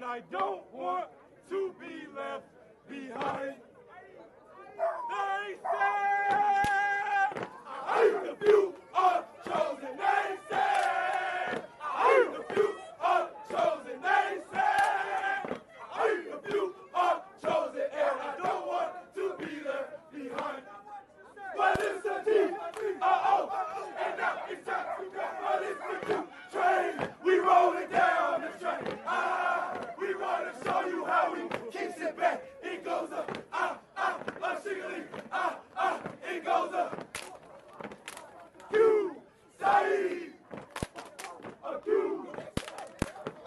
I don't want to be left behind. They say the few are chosen. They say the few are chosen. They say the few are chosen, and I don't want to be left behind. But it's a T-O-O, and now it's time to go. But it's the train. We rolling down the train. We want to show you how we kicks it back. It goes up, a shiggly, it goes up. Q, Saeed, a Q,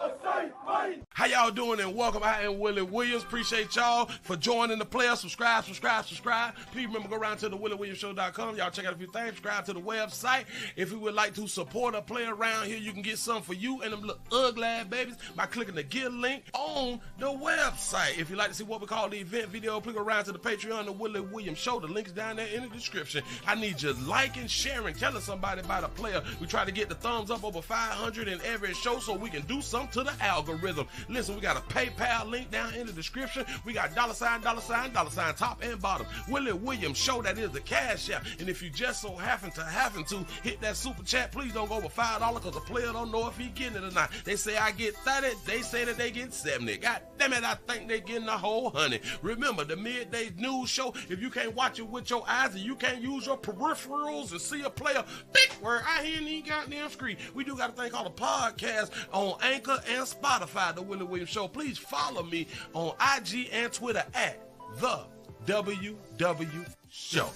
a Saeed, Mike. How y'all doing, and welcome. I am Willie Williams. Appreciate y'all for joining the player. Subscribe. Please remember, go around to the WillieWilliamsShow.com. Y'all check out a few things. Subscribe to the website. If you would like to support a player around here, you can get something for you and them little ugly ass babies by clicking the Get link on the website. If you'd like to see what we call the event video, please go around to the Patreon, the Willie Williams Show. The link is down there in the description. I need you liking, sharing, telling somebody about a player. We try to get the thumbs up over 500 in every show so we can do something to the algorithm. Listen, we got a PayPal link down in the description. We got $, top and bottom. Willie Williams Show, that is the cash app. And if you just so happen to hit that super chat, please don't go over $5 because the player don't know if he getting it or not. They say I get 30, they say that they get 70. God damn it, I think they getting the whole 100. Remember, the midday news show, if you can't watch it with your eyes and you can't use your peripherals and see a player, big word, I hear any goddamn screen. We do got a thing called a podcast on Anchor and Spotify, the Willie Williams Show. Please follow me on IG and Twitter at the WW Show.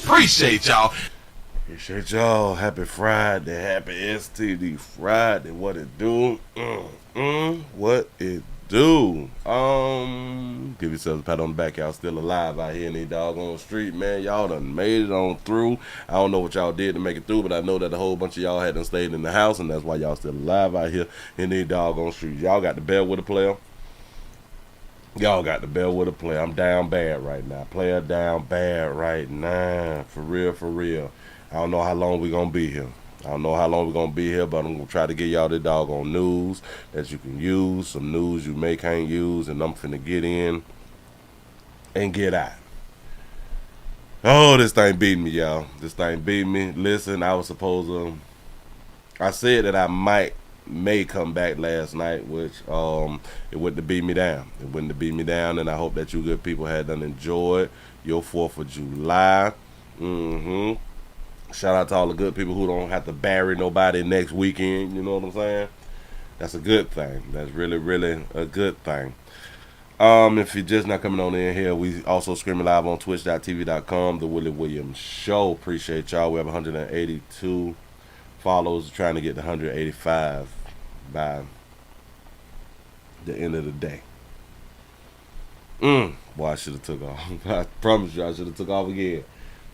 Appreciate y'all. Appreciate y'all. Happy Friday. Happy STD Friday. What it do? What it do? Give yourselves a pat on the back. Y'all still alive out here in these doggone street, man. Y'all done made it on through. I don't know what y'all did to make it through, but I know that a whole bunch of y'all hadn't stayed in the house, and that's why y'all still alive out here in these doggone streets. Y'all got the bell with a player. Y'all got the bell with a player. I'm down bad right now. Player down bad right now. For real, for real. I don't know how long we gonna be here. I don't know how long we're going to be here, but I'm going to try to get y'all the doggone news that you can use, some news you may can't use, and I'm finna get in and get out. Oh, this thing beat me, y'all. This thing beat me. Listen, I was supposed to... I said that I may come back last night, which it wouldn't have beat me down. It wouldn't have beat me down, and I hope that you good people had done enjoyed your 4th of July. Shout out to all the good people who don't have to bury nobody next weekend. You know what I'm saying? That's a good thing. That's really, really a good thing. If you're just not coming on in here, we also streaming live on twitch.tv.com, The Willie Williams Show. Appreciate y'all. We have 182 followers, trying to get to 185 by the end of the day. Boy, I should have took off. I promise you, I should have took off again.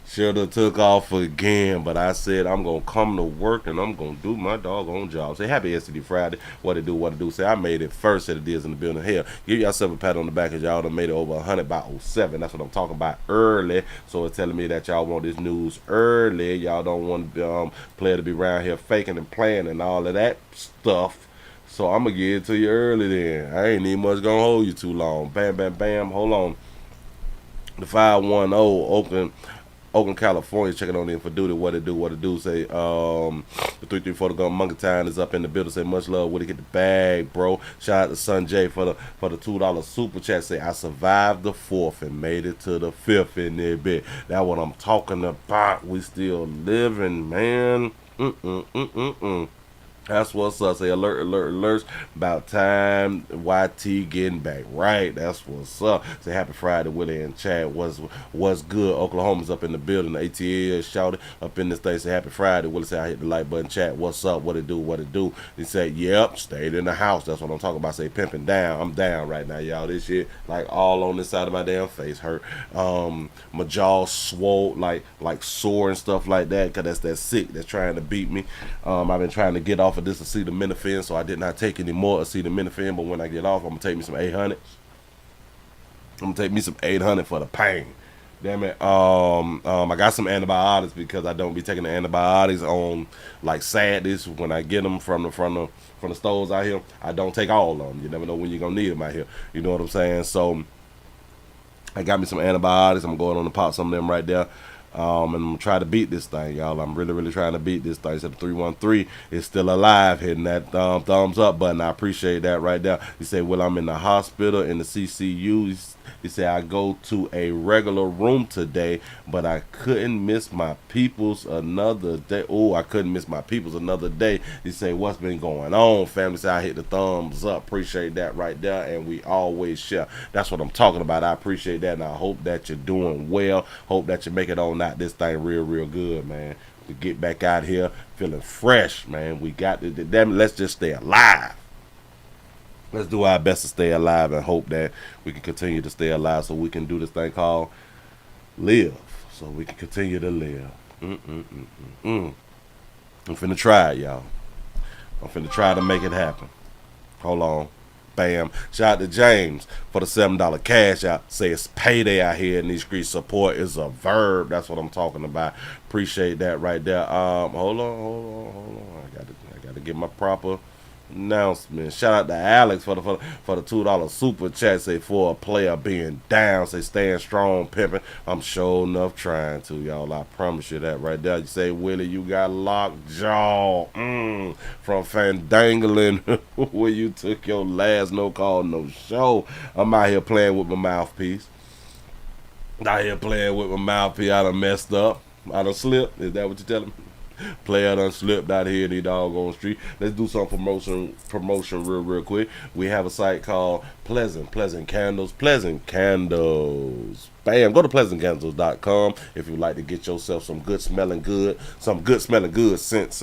Should have took off again, but I said I'm going to come to work and I'm going to do my doggone job. Say happy STD Friday. What it do. Say I made it first set of deals in the building. Hell, give yourself a pat on the back because y'all done made it over 100 by 07. That's what I'm talking about, early. So it's telling me that y'all want this news early. Y'all don't want player to be around here faking and playing and all of that stuff. So I'm going to get it to you early then. I ain't even much going to hold you too long. Bam, bam, bam. Hold on. The 510 Oakland, California, checking on in for duty. What it do. Say, the 334 the gun Monkey Town is up in the building. Say, much love. Willie, get the bag, bro. Shout out to Sun J for the $2 super chat. Say, I survived the 4th and made it to the 5th in there bit. That's what I'm talking about. We still living, man. That's what's up. Say alerts. About time YT getting back right. That's what's up. Say happy Friday, Willie and Chad. What's good? Oklahoma's up in the building. The ATL shouted up in this thing. Say happy Friday. Willie say I hit the like button. Chat. What's up? What it do? He said, yep, stayed in the house. That's what I'm talking about. Say pimping down. I'm down right now, y'all. This shit like all on this side of my damn face hurt. My jaw swole like sore and stuff like that. Cause that's that sick that's trying to beat me. I've been trying to get off of this acetaminophen, so I did not take any more acetaminophen, but when I get off, I'm gonna take me some 800. I'm gonna take me some 800 for the pain. Damn it. I got some antibiotics because I don't be taking the antibiotics on like Saturdays when I get them from the stores out here. I don't take all of them. You never know when you're gonna need them out here. You know what I'm saying? So I got me some antibiotics. I'm going on to pop some of them right there. And I'm going to try to beat this thing, y'all. I'm really, really trying to beat this thing. So the 313 is still alive, hitting that thumbs up button. I appreciate that right there. He said, well, I'm in the hospital in the CCU. He said, I go to a regular room today, but I couldn't miss my peoples another day. Oh, I couldn't miss my peoples another day. He said, what's been going on? Family said, I hit the thumbs up. Appreciate that right there, and we always share. That's what I'm talking about. I appreciate that, and I hope that you're doing well. Hope that you make it on out this thing real good, man. To get back out here feeling fresh, man. We got to, let's just stay alive. Let's do our best to stay alive and hope that we can continue to stay alive so we can do this thing called live. So we can continue to live. I'm finna try it, y'all. I'm finna try to make it happen. Hold on. Bam. Shout out to James for the $7 cash out. Say it's payday out here in these streets. Support is a verb. That's what I'm talking about. Appreciate that right there. Hold on. I gotta get my proper announcement. Shout out to Alex for the $2 super chat. Say for a player being down. Say staying strong, pimping. I'm sure enough trying to, y'all. I promise you that right there. You say, Willie, you got locked jaw from Fandangling where you took your last no call, no show. I'm out here playing with my mouthpiece. I done messed up. I done slipped. Is that what you're telling me? Player done slipped out here in the doggone street. Let's do some promotion real quick. We have a site called Pleasant Candles. Bam. Go to pleasantcandles.com if you'd like to get yourself some good smelling good scents.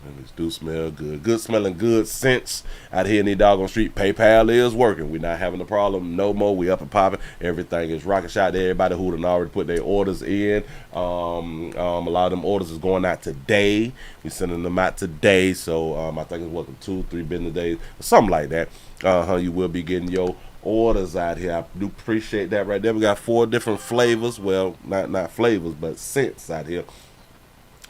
And these do smell good. Good smelling good scents out here in the doggone street. PayPal is working. We're not having a problem no more. We up and popping. Everything is rocking. Shout out to everybody who done already put their orders in. A lot of them orders is going out today. We sending them out today. So I think it's welcome 2-3 business days. Something like that. You will be getting your orders out here. I do appreciate that right there. We got 4 different flavors. Well, not flavors, but scents out here.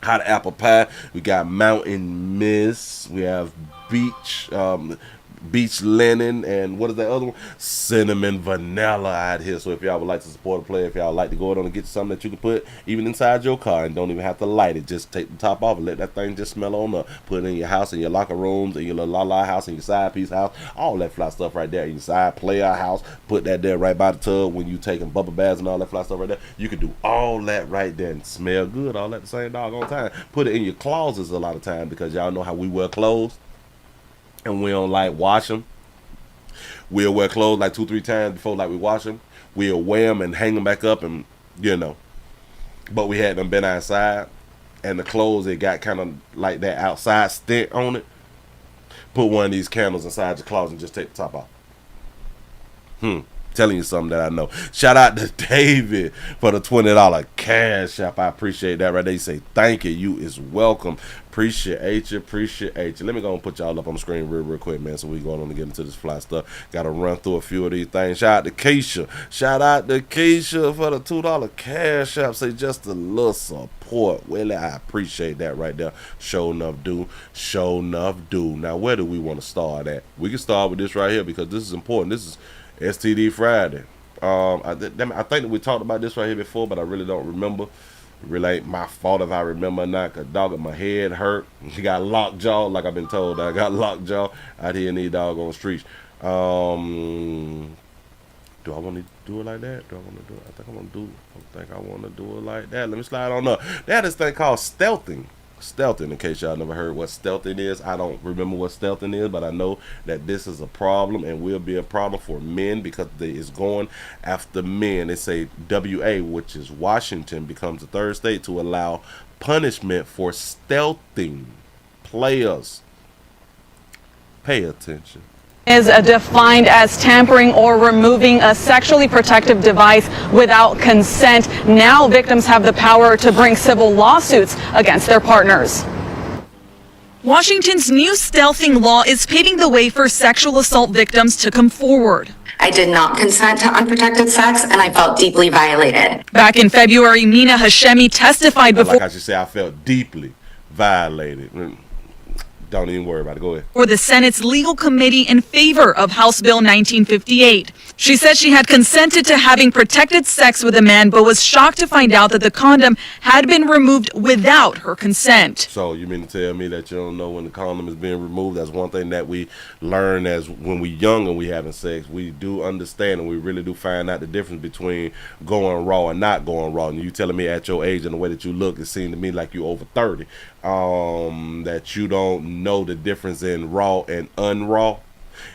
hot apple pie. We got Mountain Mist. We have beach linen, and what is that other one? Cinnamon vanilla out here. So if y'all would like to support a player, if y'all would like to go on and get something that you can put even inside your car and don't even have to light it, just take the top off and let that thing just smell on up. Put it in your house, in your locker rooms, in your little la house, in your side piece house, all that fly stuff right there. In your side player house, put that there right by the tub when you taking bubble baths and all that fly stuff right there. You can do all that right there and smell good all at the same doggone time. Put it in your closets a lot of time, because y'all know how we wear clothes and we don't like wash them. We'll wear clothes like 2-3 times before like we wash them. We'll wear them and hang them back up, and but we had them been outside, and the clothes, it got kind of like that outside stint on it. Put one of these candles inside your closet and just take the top off. Telling you something that I know. Shout out to David for the $20 cash app. I appreciate that right there. You say thank you. You is welcome. Appreciate you. Let me go and put y'all up on the screen real quick, man, so we going on to get into this fly stuff. Got to run through a few of these things. Shout out to Keisha. For the $2 cash app. Say just a little support. Willie, I appreciate that right there. Show enough do. Now, where do we want to start at? We can start with this right here, because this is important. This is STD Friday. I think that we talked about this right here before, but I really don't remember. It really ain't my fault if I remember or not, because dog, my head hurt. He got lockjaw, like I've been told. I got lockjaw out here in these doggone streets. Do I want to do it like that? I think I want to do it like that. Let me slide on up. They had this thing called stealthing. In case y'all never heard what stealthing is. I don't remember what stealthing is, but I know that this is a problem and will be a problem for men, because it's going after men. They say WA, which is Washington, becomes the third state to allow punishment for stealthing players. Pay attention. Is defined as tampering or removing a sexually protective device without consent. Now victims have the power to bring civil lawsuits against their partners. Washington's new stealthing law is paving the way for sexual assault victims to come forward. I did not consent to unprotected sex, and I felt deeply violated. Back in February, Mina Hashemi testified before. Like I should say, I felt deeply violated. Don't even worry about it. Go ahead. For the Senate's legal committee in favor of House Bill 1958. She said she had consented to having protected sex with a man, but was shocked to find out that the condom had been removed without her consent. So you mean to tell me that you don't know when the condom is being removed? That's one thing that we learn as when we young and we having sex. We do understand, and we really do find out the difference between going raw and not going raw. And you telling me at your age and the way that you look, it seemed to me like you over 30. That you don't know the difference in raw and unraw.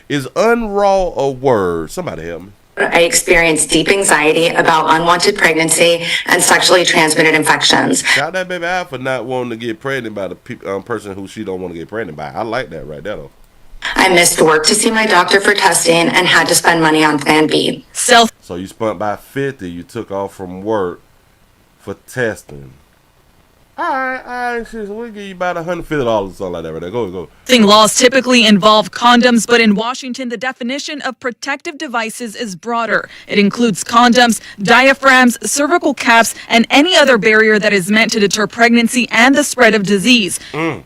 Is unraw a word? Somebody help me. I experienced deep anxiety about unwanted pregnancy and sexually transmitted infections. Shout that baby out for not wanting to get pregnant by the person who she don't want to get pregnant by. I like that right there, though. I missed work to see my doctor for testing and had to spend money on Plan B. So you spent by 50. You took off from work for testing. All right, we'll give you about $150 or something like that right there. Go. Laws typically involve condoms, but in Washington, the definition of protective devices is broader. It includes condoms, diaphragms, cervical caps, and any other barrier that is meant to deter pregnancy and the spread of disease. Now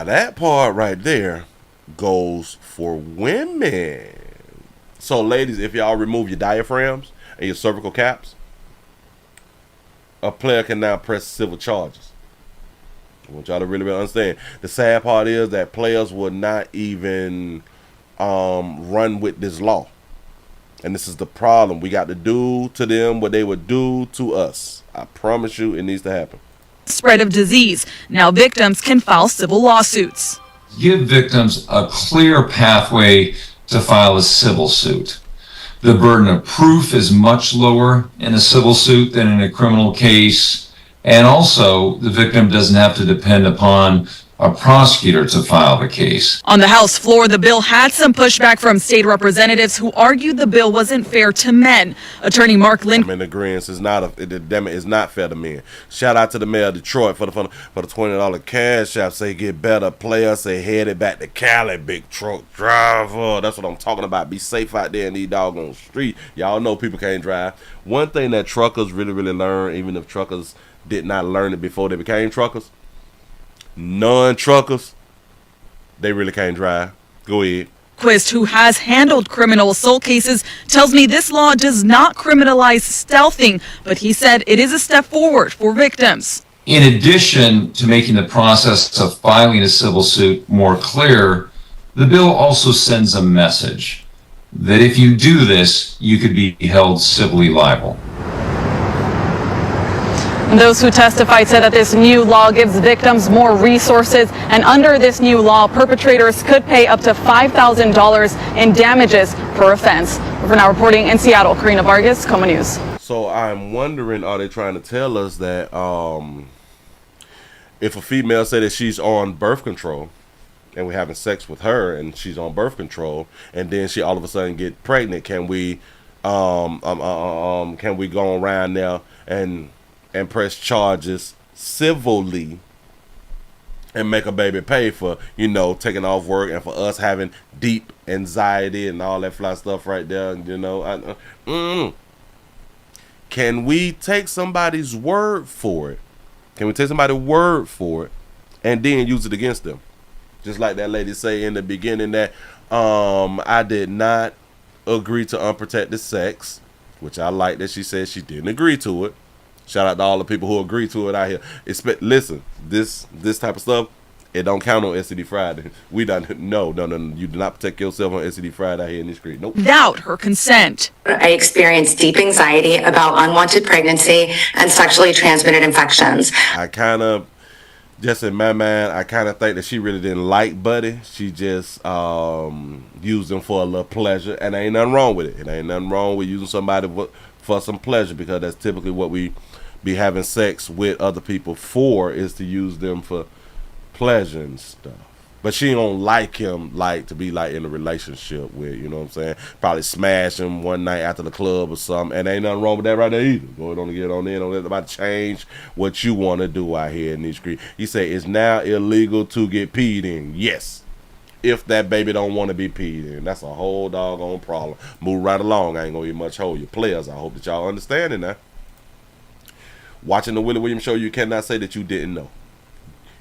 that part right there goes for women. So ladies, if y'all remove your diaphragms and your cervical caps, a player can now press civil charges. I want y'all to really understand. The sad part is that players will not even run with this law. And this is the problem. We got to do to them what they would do to us. I promise you it needs to happen. Spread of disease. Now victims can file civil lawsuits. Give victims a clear pathway to file a civil suit. The burden of proof is much lower in a civil suit than in a criminal case. And also, the victim doesn't have to depend upon a prosecutor to file the case. On the House floor, the bill had some pushback from state representatives who argued the bill wasn't fair to men. Attorney Mark Lynn. I'm in agreement. It's not fair to men. Shout out to the mayor of Detroit for the $20 cash app. Say get better players. Say headed back to Cali, big truck driver. That's what I'm talking about. Be safe out there in these doggone streets. Y'all know people can't drive. One thing that truckers really learn, even if truckers did not learn it before they became truckers. Non-truckers, they really can't drive. Go ahead. Quist, who has handled criminal assault cases, tells me this law does not criminalize stealthing, but he said it is a step forward for victims. In addition to making the process of filing a civil suit more clear, the bill also sends a message that if you do this, you could be held civilly liable. Those who testified said that this new law gives victims more resources, and under this new law, perpetrators could pay up to $5,000 in damages per offense. We're now reporting in Seattle, Karina Vargas, Coma News. So I'm wondering, are they trying to tell us that if a female said that she's on birth control and we're having sex with her and she's on birth control and then she all of a sudden get pregnant, can we go around now and press charges civilly and make a baby pay for, taking off work and for us having deep anxiety and all that fly stuff right there, Can we take somebody's word for it? Can we take somebody's word for it and then use it against them? Just like that lady say in the beginning that I did not agree to unprotected sex, which I like that she said she didn't agree to it. Shout out to all the people who agree to it out here. Listen, this type of stuff, it don't count on STD Friday. We don't. No. You do not protect yourself on STD Friday out here in the street. Nope. Without her consent. I experienced deep anxiety about unwanted pregnancy and sexually transmitted infections. I kind of, just in my mind, I kind of think that she really didn't like Buddy. She just used him for a little pleasure, and there ain't nothing wrong with it. It ain't nothing wrong with using somebody for some pleasure, because that's typically what we be having sex with other people for, is to use them for pleasure and stuff. But she don't like him to be in a relationship with, you know what I'm saying? Probably smash him one night after the club or something, and ain't nothing wrong with that right there either. Go on to get on in. Don't let nobody change what you want to do out here in these streets. He said it's now illegal to get peed in. Yes. If that baby don't want to be peed in. That's a whole doggone problem. Move right along. I ain't gonna get much hold you players. I hope that y'all understand it now. Watching the Willie Williams show, you cannot say that you didn't know.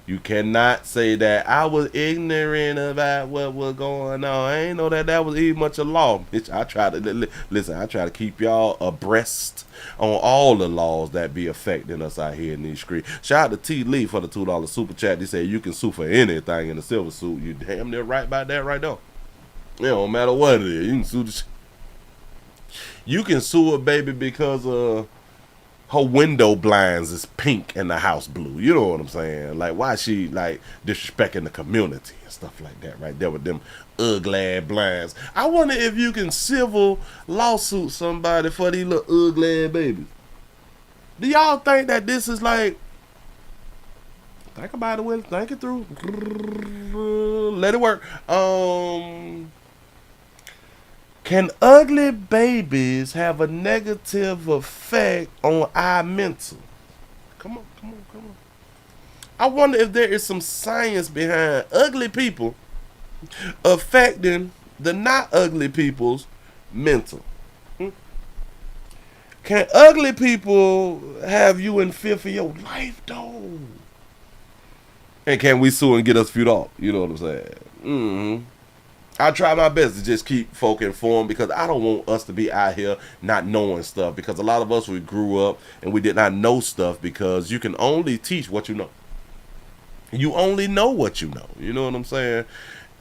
You cannot say that I was ignorant about what was going on. I ain't know that was even much of law. Bitch, I try to listen. I try to keep y'all abreast on all the laws that be affecting us out here in these streets. Shout out to T. Lee for the $2 super chat. They say you can sue for anything in the silver suit. You damn near right about that right there. It don't matter what it is. You can sue you can sue a baby because her window blinds is pink and the house blue. You know what I'm saying? Like, why she disrespecting the community and stuff like that right there with them ugly blinds. I wonder if you can civil lawsuit somebody for these little ugly babies. Do y'all think that this is think about it, Will. Think it through. Let it work. Can ugly babies have a negative effect on our mental? Come on. I wonder if there is some science behind ugly people affecting the not ugly people's mental. Can ugly people have you in fear for your life, though? And can we sue and get us feud off? You know what I'm saying? Mm-hmm. I try my best to just keep folk informed, because I don't want us to be out here not knowing stuff, because a lot of us, we grew up and we did not know stuff, because you can only teach what you know. You only know what you know. You know what I'm saying?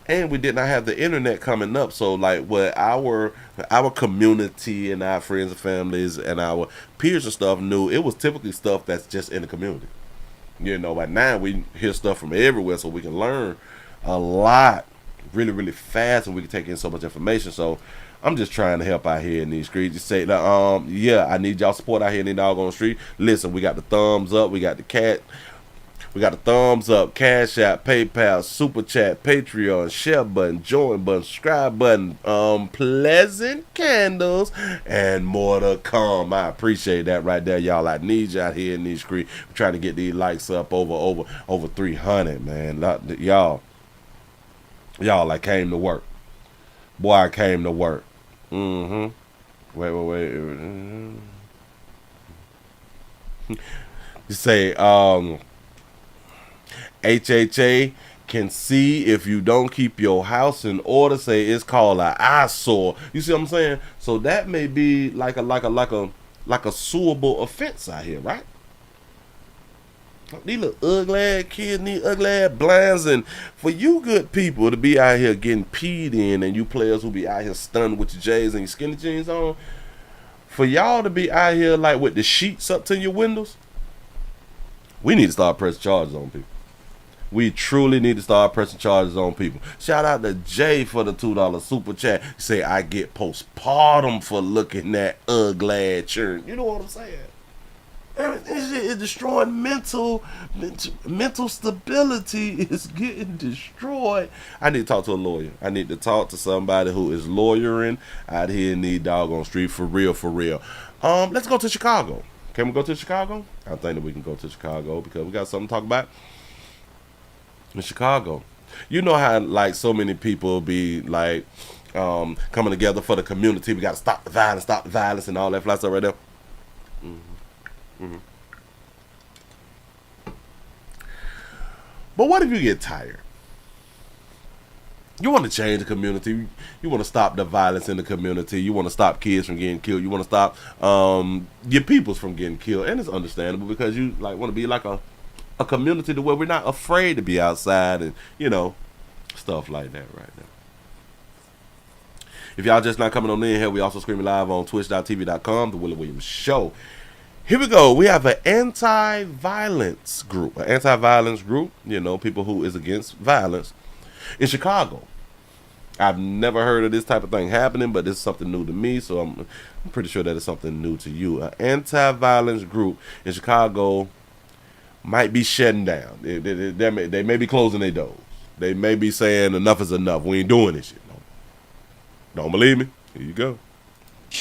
And we did not have the internet coming up, so what our community and our friends and families and our peers and stuff knew, it was typically stuff that's just in the community. But now we hear stuff from everywhere, so we can learn a lot really, really fast, and we can take in so much information. So I'm just trying to help out here in these streets. Just say that, I need y'all support out here in the doggone street. Listen, we got the thumbs up, we got the thumbs up, Cash App, PayPal, Super Chat, Patreon, share button, join button, subscribe button, pleasant candles, and more to come. I appreciate that right there, y'all. I need you out here in these streets. We're trying to get these likes up over 300, man. Y'all, I came to work. Boy, I came to work. Wait. You say HHA can see if you don't keep your house in order. Say it's called an eyesore. You see what I'm saying? So that may be like a suable offense out here, right? These little ugly ass kids need ugly ass blinds, and for you good people to be out here getting peed in, and you players who be out here stunned with your J's and your skinny jeans on, for y'all to be out here like with the sheets up to your windows, we need to start pressing charges on people. We truly need to start pressing charges on people. Shout out to Jay for the $2 super chat. Say I get postpartum for looking at ugly churn. You know what I'm saying? This shit is destroying mental stability is getting destroyed. I need to talk to a lawyer. I need to talk to somebody who is lawyering out here in the doggone street for real, for real. Let's go to Chicago. Can we go to Chicago? I think that we can go to Chicago because we got something to talk about in Chicago. You know how like so many people be like coming together for the community. We got to stop the violence, and all that fly stuff right there. But what if you get tired? You want to change the community. You want to stop the violence in the community. You want to stop kids from getting killed. You want to stop your peoples from getting killed. And it's understandable because you like want to be like a community to where we're not afraid to be outside and, you know, stuff like that right now. If y'all just not coming on in here, we also streaming live on twitch.tv.com, The Willie Williams Show. Here we go. We have an anti-violence group. An anti-violence group, you know, people who is against violence in Chicago. I've never heard of this type of thing happening, but this is something new to me, so I'm pretty sure that it's something new to you. An anti-violence group in Chicago might be shutting down. They may be closing their doors. They may be saying enough is enough. We ain't doing this shit. No. Don't believe me? Here you go.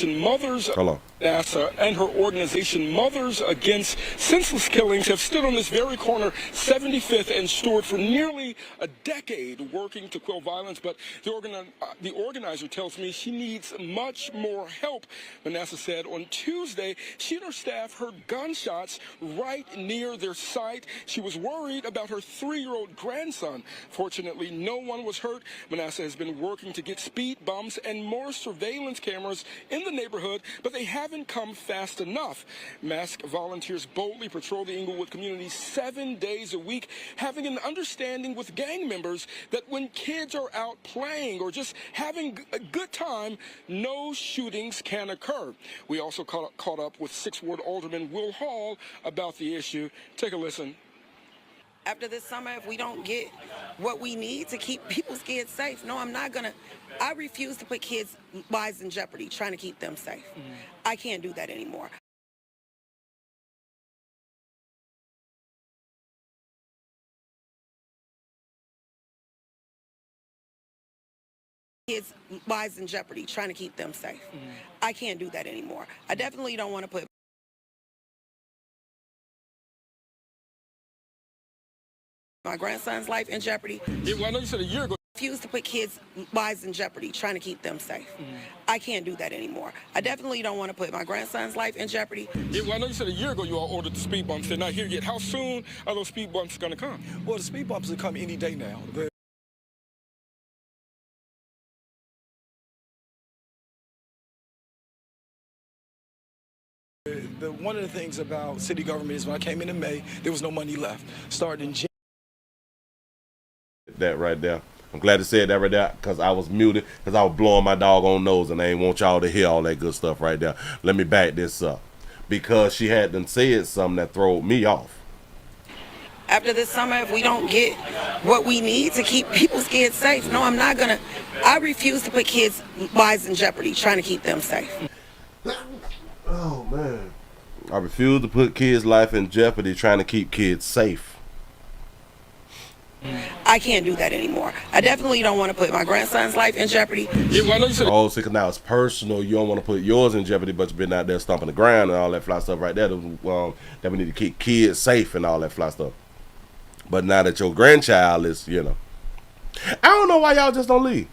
Mothers Hold on. NASA and her organization Mothers Against Senseless Killings have stood on this very corner, 75th and Stewart, for nearly a decade working to quell violence, but the organizer tells me she needs much more help. Manasseh said on Tuesday she and her staff heard gunshots right near their site. She was worried about her 3-year-old grandson. Fortunately, no one was hurt. Manasseh has been working to get speed bumps and more surveillance cameras in the neighborhood, but they haven't come fast enough. Masked volunteers boldly patrol the Inglewood community 7 days a week, having an understanding with gang members that when kids are out playing or just having a good time, no shootings can occur. We also caught up with 6th Ward Alderman Will Hall about the issue. Take a listen. After this summer, if we don't get what we need to keep people's kids safe, no, I refuse to put kids' lives in jeopardy trying to keep them safe. I can't do that anymore. Kids' lives in jeopardy trying to keep them safe. I can't do that anymore. I definitely don't want to put my grandson's life in jeopardy. Yeah, well, I know you said a year ago. Refuse to put kids' lives in jeopardy trying to keep them safe. I can't do that anymore. I definitely don't want to put my grandson's life in jeopardy. Yeah, well, I know you said a year ago you all ordered the speed bumps. They're not here yet. How soon are those speed bumps going to come? Well, the speed bumps will come any day now. One of the things about city government is when I came in May, there was no money left. Starting in January. That right there. I'm glad to say that right there because I was muted because I was blowing my doggone nose and I ain't want y'all to hear all that good stuff right there. Let me back this up because she had done said something that throwed me off. After this summer, if we don't get what we need to keep people's kids safe, no, I refuse to put kids' lives in jeopardy trying to keep them safe. Oh, man. I refuse to put kids' life in jeopardy trying to keep kids safe. I can't do that anymore. I definitely don't want to put my grandson's life in jeopardy. Yeah, well, I know you said oh, because now it's personal. You don't want to put yours in jeopardy, but you've been out there stomping the ground and all that fly stuff right there. That we need to keep kids safe and all that fly stuff. But now that your grandchild is, you know. I don't know why y'all just don't leave.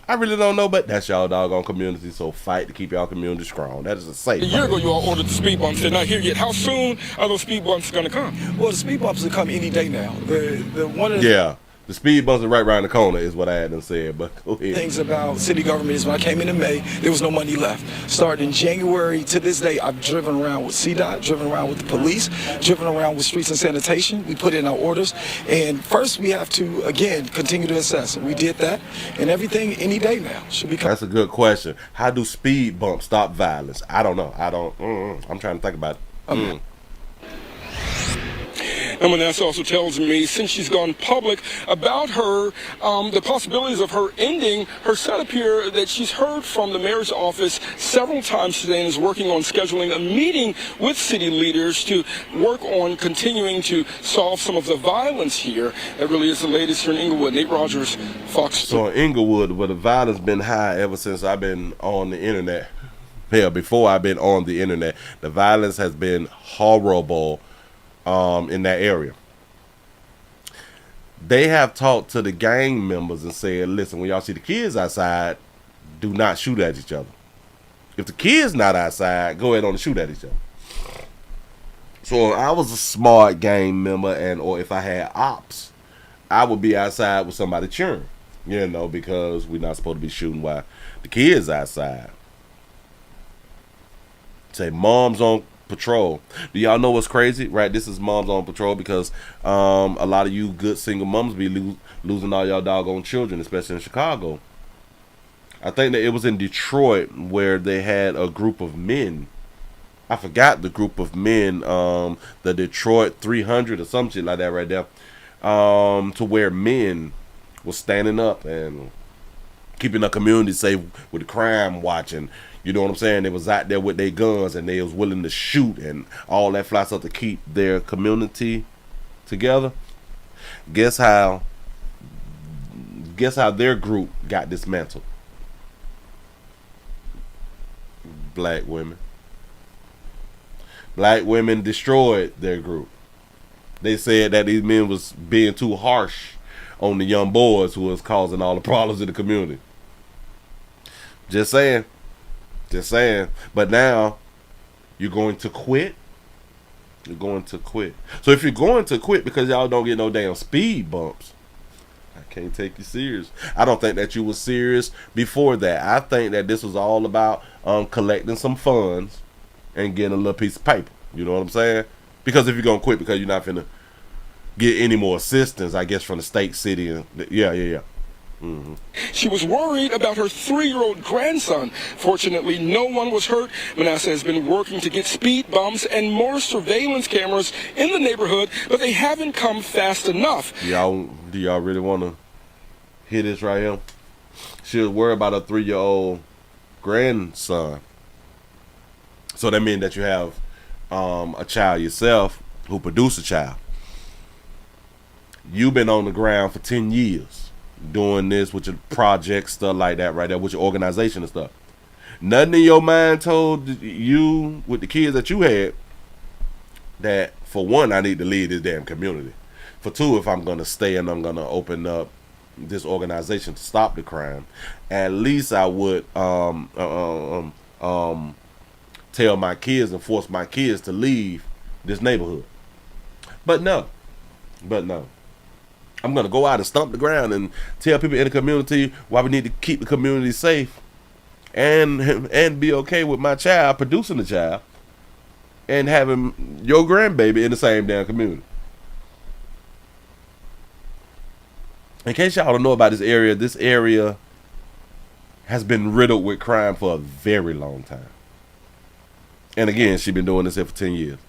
I really don't know, but that's y'all doggone community, so fight to keep y'all community strong. That is a safe. A year ago, you all ordered the speed bumps. They're not here yet. How soon are those speed bumps going to come? Well, the speed bumps will come any day now. Yeah. The speed bumps are right around the corner is what I had them said, but go ahead. Things about city government is when I came in May, there was no money left. Starting in January to this day, I've driven around with CDOT, driven around with the police, driven around with streets and sanitation. We put in our orders, and first we have to, again, continue to assess. And we did that, and everything any day now should be coming. That's a good question. How do speed bumps stop violence? I don't know. I'm trying to think about it. And Vanessa also tells me, since she's gone public about her, the possibilities of her ending her setup here, that she's heard from the mayor's office several times today and is working on scheduling a meeting with city leaders to work on continuing to solve some of the violence here. That really is the latest here in Inglewood. Nate Rogers, Fox. So in Inglewood, where the violence been high ever since I've been on the internet. Hell, before I've been on the internet, the violence has been horrible. In that area, they have talked to the gang members and said, listen, when y'all see the kids outside, do not shoot at each other. If the kids not outside, go ahead on and shoot at each other. So if I was a smart gang member or if I had ops, I would be outside with somebody cheering, because we're not supposed to be shooting while the kids outside. Say mom's on patrol. Do y'all know what's crazy? Right, this is moms on patrol because a lot of you good single moms be losing all y'all doggone children, especially in Chicago. I think that it was in Detroit where they had a group of men. I forgot the group of men, the Detroit 300 or some shit like that right there, to where men was standing up and keeping the community safe with the crime watching. You know what I'm saying? They was out there with their guns and they was willing to shoot and all that fly stuff to keep their community together. Guess how their group got dismantled? Black women. Black women destroyed their group. They said that these men was being too harsh on the young boys who was causing all the problems in the community. Just saying. But now you're going to quit. You're going to quit. So if you're going to quit because y'all don't get no damn speed bumps, I can't take you serious. I don't think that you were serious before that. I think that this was all about collecting some funds and getting a little piece of paper. You know what I'm saying? Because if you're going to quit because you're not finna get any more assistance, I guess, from the state, city, and yeah. Mm-hmm. She was worried about her 3-year-old grandson. Fortunately, no one was hurt. Manasseh has been working to get speed bumps and more surveillance cameras in the neighborhood, but they haven't come fast enough. Do y'all really want to hear this right here? She was worried about her 3-year-old grandson. So that means that you have a child yourself who produced a child. You've been on the ground for 10 years. Doing this with your project, stuff like that right there, with your organization and stuff. Nothing in your mind told you with the kids that you had that, for one, I need to leave this damn community. For two, if I'm going to stay and I'm going to open up this organization to stop the crime, at least I would tell my kids and force my kids to leave this neighborhood. But no. I'm going to go out and stomp the ground and tell people in the community why we need to keep the community safe and be okay with my child producing a child and having your grandbaby in the same damn community. In case y'all don't know about this area has been riddled with crime for a very long time. And again, she's been doing this here for 10 years.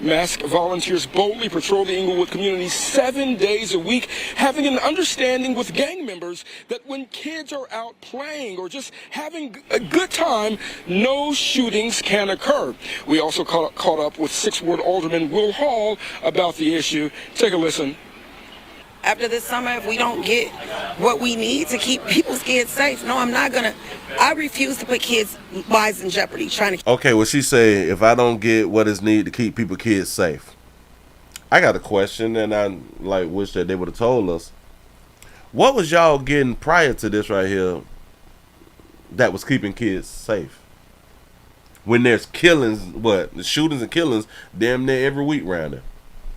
Masked volunteers boldly patrol the Inglewood community 7 days a week, having an understanding with gang members that when kids are out playing or just having a good time, no shootings can occur. We also caught up with 6th Ward Alderman Will Hall about the issue. Take a listen. After this summer, if we don't get what we need to keep people's kids safe, no, I'm not going to. I refuse to put kids' lives in jeopardy trying to. Okay, well, she said, if I don't get what is needed to keep kids safe. I got a question, and I wish that they would have told us. What was y'all getting prior to this right here that was keeping kids safe? When there's killings, the shootings and killings damn near every week around there.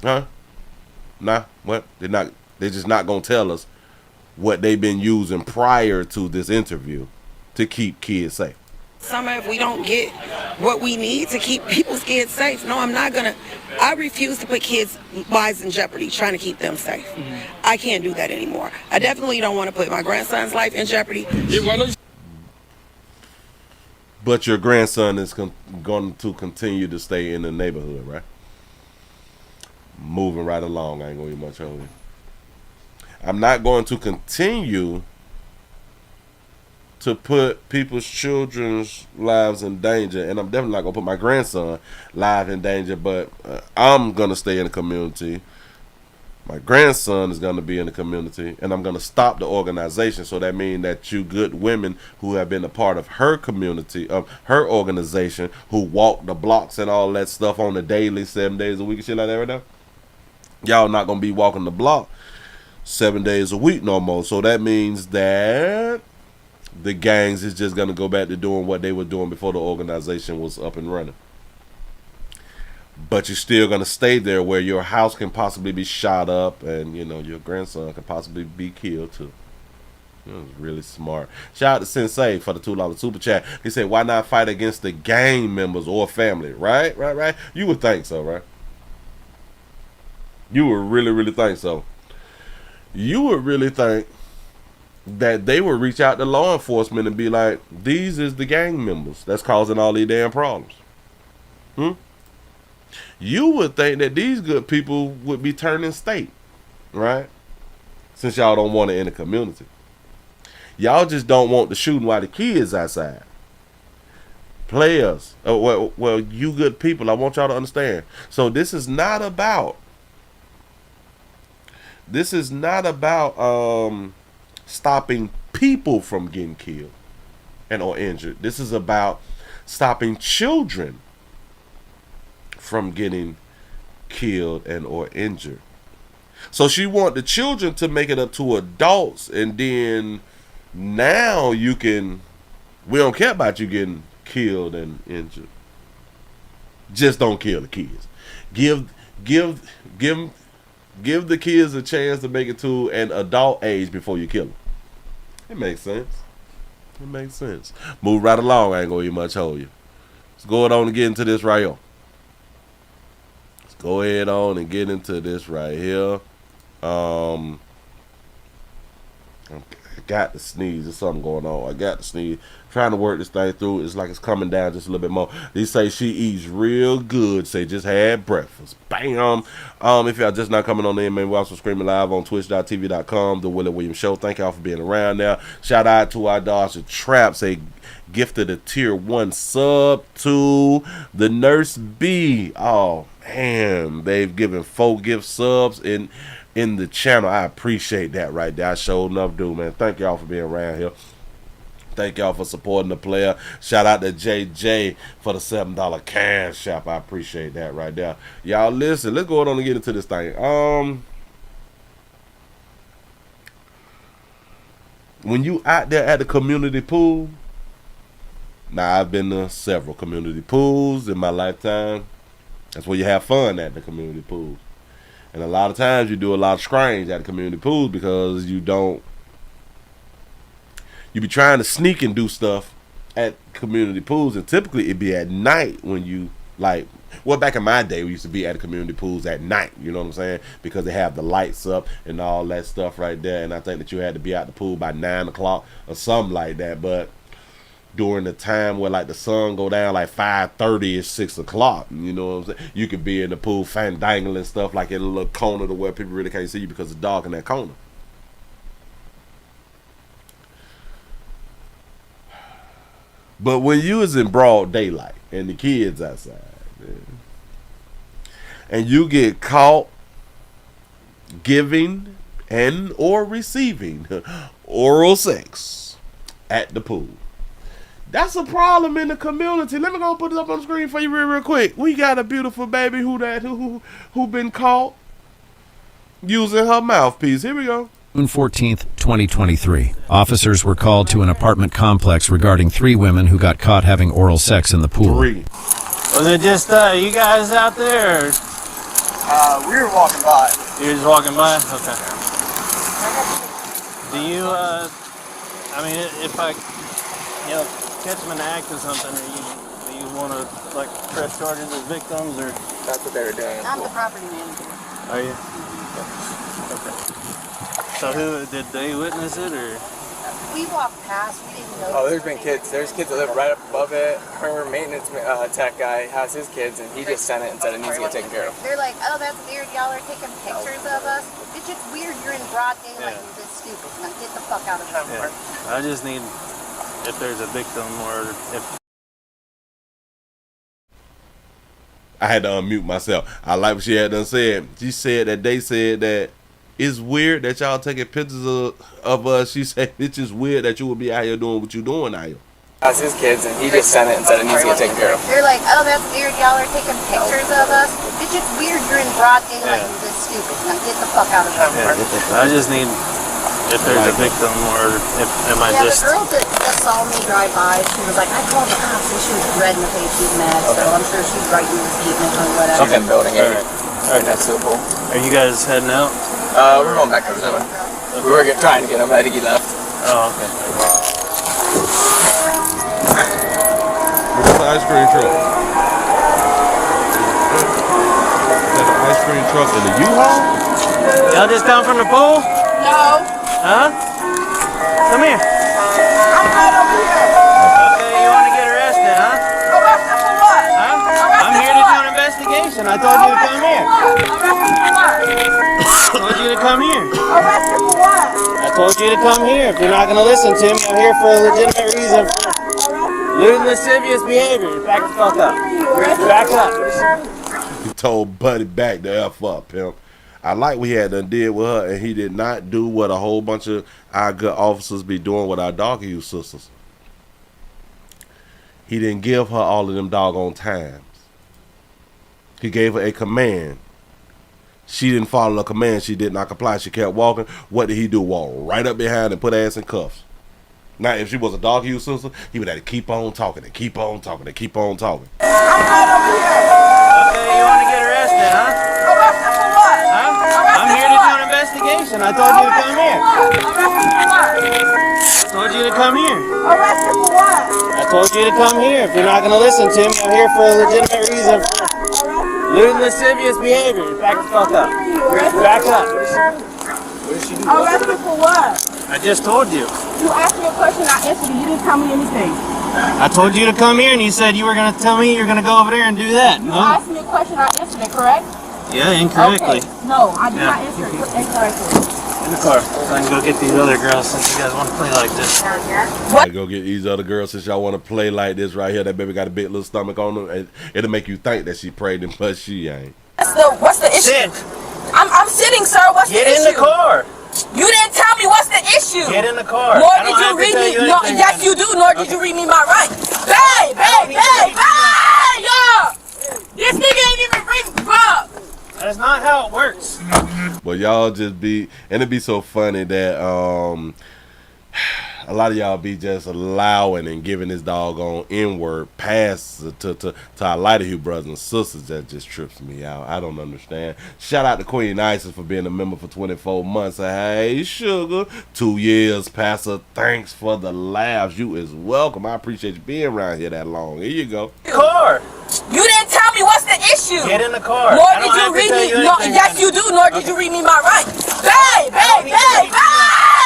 Huh? Nah, what? They're just not gonna tell us what they've been using prior to this interview to keep kids safe. Summer, if we don't get what we need to keep people's kids safe, no, I refuse to put kids' lives in jeopardy trying to keep them safe. I can't do that anymore. I definitely don't want to put my grandson's life in jeopardy. But your grandson is going to continue to stay in the neighborhood, right? Moving right along. I ain't going to be much over it. I'm not going to continue to put people's children's lives in danger, and I'm definitely not going to put my grandson life in danger, but I'm going to stay in the community. My grandson is going to be in the community, and I'm going to stop the organization. So that means that you good women who have been a part of her community, of her organization, who walk the blocks and all that stuff on the daily, 7 days a week and shit like that right now, y'all not going to be walking the block 7 days a week no more. So that means that the gangs is just going to go back to doing what they were doing before the organization was up and running. But you're still going to stay there where your house can possibly be shot up and, you know, your grandson can possibly be killed too. It was really smart. Shout out to Sensei for the $2 super chat. He said, why not fight against the gang members or family? Right? You would think so, right? You would really think so. You would really think that they would reach out to law enforcement and be like, these is the gang members that's causing all these damn problems. You would think that these good people would be turning state, right? Since y'all don't want it in the community. Y'all just don't want the shooting while the kids outside. Players, well, you good people, I want y'all to understand. So this is not about stopping people from getting killed and or injured. This is about stopping children from getting killed and or injured. So she want the children to make it up to adults, and then now we don't care about you getting killed and injured. Just don't kill the kids. Give the kids a chance to make it to an adult age before you kill them. It makes sense. Move right along. I ain't gonna much hold you. Let's go on and get into this right here. Go ahead on and get into this right here. I got to sneeze. There's something going on. I got to sneeze. Trying to work this thing through. It's like it's coming down just a little bit more. They say she eats real good. Say just had breakfast. Bam. If y'all just not coming on in, man, we're also streaming live on twitch.tv.com. The Willie Williams Show. Thank y'all for being around now. Shout out to our Dodger Trap. Say gifted a tier 1 sub to the Nurse B. Oh man, they've given 4 gift subs in the channel. I appreciate that right there. I sure enough do, man. Thank y'all for being around here. Thank y'all for supporting the player. Shout out to JJ for the $7 cash shop. I appreciate that right there. Y'all listen, let's go on and get into this thing. When you out there at the community pool, now I've been to several community pools in my lifetime. That's where you have fun at the community pools. And a lot of times you do a lot of scrange at the community pools because you be trying to sneak and do stuff at community pools, and typically it'd be at night when you back in my day we used to be at the community pools at night, you know what I'm saying, because they have the lights up and all that stuff right there, and I think that you had to be out the pool by 9 o'clock or something like that. But during the time where the sun go down 5:30 or 6 o'clock, you know what I'm saying, you could be in the pool fandangling stuff in a little corner to where people really can't see you because it's dark in that corner. But when you was in broad daylight and the kids outside, man, and you get caught giving and or receiving oral sex at the pool, that's a problem in the community. Let me go put it up on the screen for you real quick. We got a beautiful baby who been caught using her mouthpiece. Here we go. June 14th, 2023. Officers were called to an apartment complex regarding 3 women who got caught having oral sex in the pool. 3. Was it just you guys out there? Or? We were walking by. You were just walking by? Okay. Do you, I mean, if I, catch them in the act or something, do you want to, like, press charges as victims, or? That's what they were doing. I'm the property manager. Are you? Okay. So did they witness it, or? We walked past, we didn't know. Oh, there's been kids. There's kids that live right up above it. Her maintenance tech guy has his kids, and he just sent it and said it needs to get taken care of. They're like, oh, that's weird. Y'all are taking pictures of us. It's just weird. You're in broad daylight and this stupid. Now get the fuck out of here. Yeah. I just need, if there's a victim or if. I had to unmute myself. I like what she had done said. She said that they said that it's weird that y'all taking pictures of us. She said it's just weird that you would be out here doing what you doing out here. That's his kids, and he just sent it and said it needs to get taken care of. They're like, oh, that's weird. Y'all are taking pictures of us. It's just weird. You're in broad daylight and this stupid. Now get the fuck out of here. Yeah. I just need, if there's a victim or if am I just. The girl that saw me drive by, she was like, I called the cops, and she was red in the face. She's mad, so I'm sure she's writing a statement or whatever. Something building it. All right, that's so cool. Are you guys heading out? We're going back to the 7. We were trying to get him. I think he left. Oh, okay. What's the ice cream truck? Is that an ice cream truck in the U-Haul? Y'all just come from the pool? No. Huh? Come here. I'm right over here. Okay, you want to get arrested, huh? Arrested for what? Huh? I'm here to do an investigation. I told you to come here. Arrested for what? I told you to come here. Arrested for what? I told you to come here. If you're not going to listen to me, I'm here for a legitimate reason. Lewd and lascivious behavior. Back the fuck up. Back up. He told Buddy back the F up, pimp. I like what he had done did with her, and he did not do what a whole bunch of our good officers be doing with our dog use sisters. He didn't give her all of them doggone times. He gave her a command. She didn't follow the command. She did not comply. She kept walking. What did he do? Walk right up behind and put her ass in cuffs. Now, if she was a dog use sister, he would have to keep on talking and keep on talking and keep on talking. Okay, you want to get arrested, huh? Arrested for what? Huh? I'm here to do an investigation. I told you to come here. Arrested for what? I told you to come here. Arrested for what? I told you to come here. If you're not going to listen to me, I'm here for a legitimate reason. Lewd and lascivious behavior. Back the fuck up. Back up. Arrested for what? I just told you. You asked me a question, I answered you. You didn't tell me anything. I told you to come here, and you said you were going to tell me you're going to go over there and do that. You asked me a question, I answered it, correct? Yeah, incorrectly. Okay. No, I did not answer it incorrectly. In the car. So I can go get these other girls since you guys want to play like this. I go get these other girls since y'all want to play like this right here. That baby got a big little stomach on them. And it'll make you think that she pregnant, but she ain't. What's the issue? Sit. I'm sitting, sir. What's the issue? Get in the car. You didn't tell me what's the issue. Get in the car. Nor did you read me. No, yes, you do. Nor did you read me my rights. Hey, yo! This nigga ain't even reading fuck. That's not how it works. But y'all just be, and it'd be so funny that a lot of y'all be just allowing and giving this doggone N-word pass to our lighter hue brothers and sisters. That just trips me out. I don't understand. Shout out to Queen Isis for being a member for 24 months. Hey, sugar, 2 years, Pastor. Thanks for the laughs. You is welcome. I appreciate you being around here that long. Here you go. Car. You didn't tell me what's the issue. Get in the car. Nor did you read me. No, yes, you do. Nor did you read me my rights.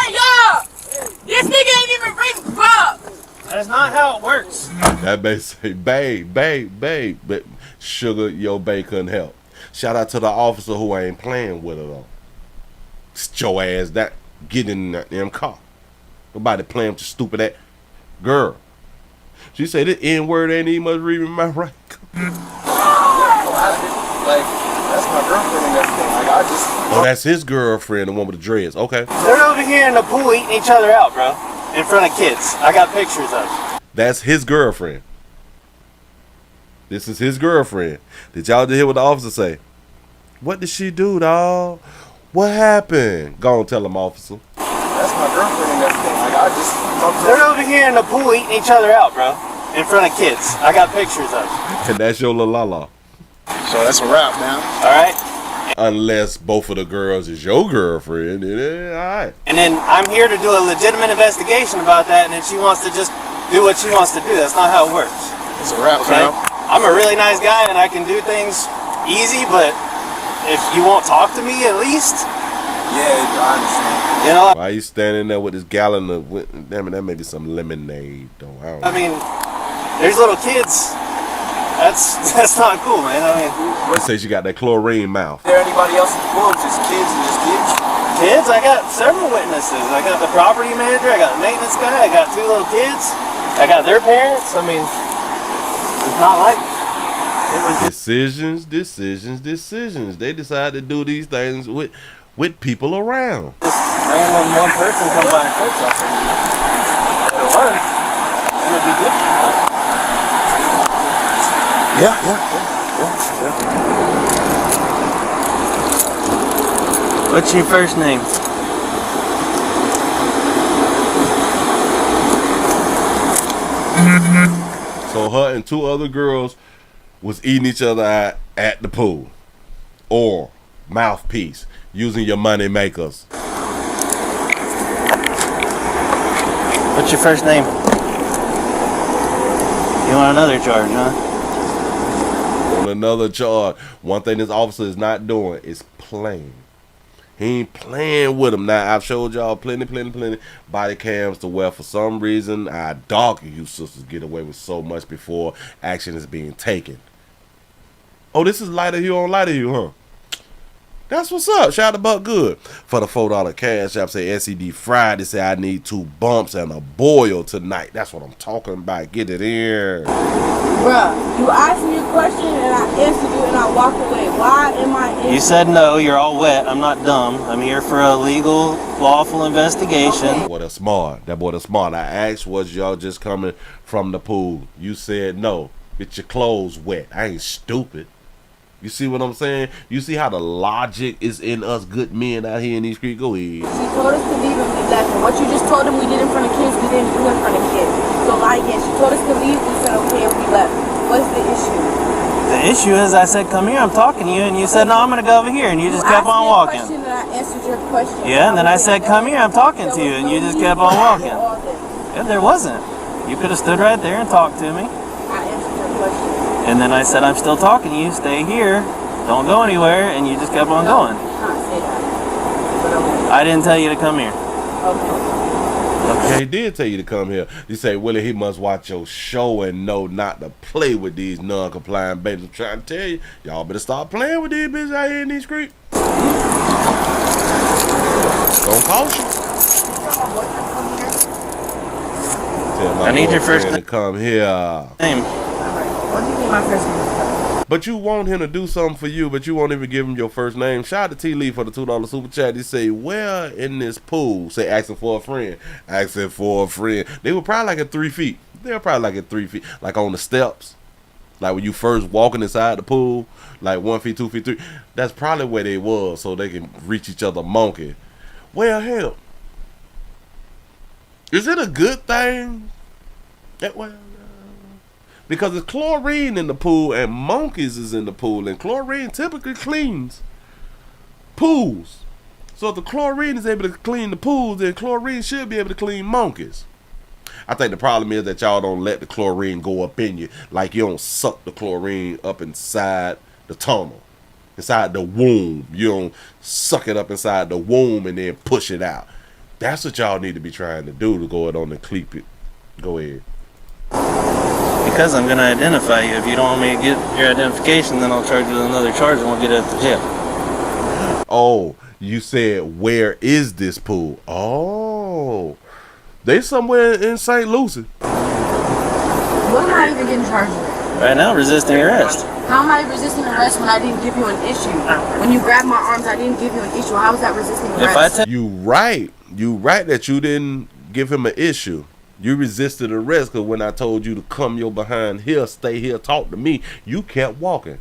Yo! This nigga ain't even reading fuck. That's not how it works. That baby say, babe. But sugar, your babe couldn't help. Shout out to the officer who ain't playing with her though. Sit your ass that get in that damn car. Nobody playing with your stupid ass girl. She said this N-word ain't even much reading my right. Like, that's my girlfriend and everything. Like, I just. Oh, that's his girlfriend, the one with the dreads. Okay. They're over here in the pool eating each other out, bro. In front of kids. I got pictures of it. That's his girlfriend. This is his girlfriend. Did y'all hear what the officer say? What did she do, dawg? What happened? Go on, tell him, officer. That's my girlfriend and everything. Like, I just talked to They're her. over here in the pool eating each other out, bro. In front of kids. I got pictures of it. And that's your little la-la. So that's a wrap now. Alright? Unless both of the girls is your girlfriend, then alright. And then I'm here to do a legitimate investigation about that, and then she wants to just do what she wants to do. That's not how it works. It's a wrap, Okay? fam. I'm a really nice guy, and I can do things easy, but if you won't talk to me at least, Yeah, I understand. you know, Why you standing there with this gallon of, damn it, that may be some lemonade, though. I don't know. I mean, there's little kids. That's not cool, man. I mean, Let's say she got that chlorine mouth. Is there anybody else in the pool? Just kids and just kids? kids, I got several witnesses. I got the property manager, I got the maintenance guy, I got 2 little kids, I got their parents. I mean, it's not like it was Decisions. They decide to do these things with people around. just random one person come by and say something. If it was, it would be different. Yeah. What's your first name? So her and 2 other girls was eating each other out at the pool. Or mouthpiece, using your money makers. What's your first name? You want another charge, huh? On another charge. One thing this officer is not doing is playing. He ain't playing with them. Now, I've showed y'all plenty body cams to where for some reason our dog you sisters get away with so much before action is being taken. Oh, this is Lighter Hue on Lighter Hue, huh? That's what's up. Shout out to Buck Good. For the $4 cash app, say SED Friday. Say I need 2 bumps and a boil tonight. That's what I'm talking about. Get it in. Bruh, you asked me a question and I answered you and I walked away. Why am I in? You said no, you're all wet. I'm not dumb. I'm here for a legal, lawful investigation. That boy that's smart. I asked, was y'all just coming from the pool? You said no. Get your clothes wet. I ain't stupid. You see what I'm saying? You see how the logic is in us good men out here in these streets? Go ahead. She told us to leave and we left. And what you just told them we did in front of kids, we didn't do in front of kids. So lie again. She told us to leave, we said okay and we left. What's the issue? The issue is I said, come here, I'm talking to you. And you said, no, I'm going to go over here. And you just kept on walking. You asked me a question and I answered your question. Yeah, and then I said, come here, I'm talking to you. And you just kept on walking. Yeah, there wasn't. You could have stood right there and talked to me. I answered your question. And then I said, I'm still talking to you. Stay here. Don't go anywhere. And you just kept on going. I didn't tell you to come here. Okay, he did tell you to come here. You say, Willie, he must watch your show and know not to play with these non-compliant babies. I'm trying to tell you, y'all better stop playing with these bitches out here in these streets. Don't cost you. I need your first name to come here. Name. What do you mean my first name? But you want him to do something for you, but you won't even give him your first name. Shout out to T. Lee for the $2 super chat. He say, where in this pool? Say, asking for a friend. Asking for a friend. They were probably like at 3 feet. They were probably like at 3 feet. Like on the steps. Like when you first walking inside the pool. Like 1 feet, 2 feet, 3. That's probably where they was so they can reach each other monkey. Well, hell. Is it a good thing? Well, because it's chlorine in the pool and monkeys is in the pool, and chlorine typically cleans pools. So if the chlorine is able to clean the pools, then chlorine should be able to clean monkeys. I think the problem is that y'all don't let the chlorine go up in you. Like you don't suck the chlorine up inside the tunnel, inside the womb. You don't suck it up inside the womb and then push it out. That's what y'all need to be trying to do to go ahead on and clip it. Go ahead. Because I'm going to identify you. If you don't want me to get your identification, then I'll charge you with another charge and we'll get it at the jail. Oh, you said, where is this pool? Oh, they somewhere in St. Lucie. What am I even getting charged with? Right now, resisting arrest. How am I resisting arrest when I didn't give you an issue? When you grabbed my arms, I didn't give you an issue. How is that resisting arrest? You right that you didn't give him an issue. You resisted arrest because when I told you to come your behind here, stay here, talk to me, you kept walking.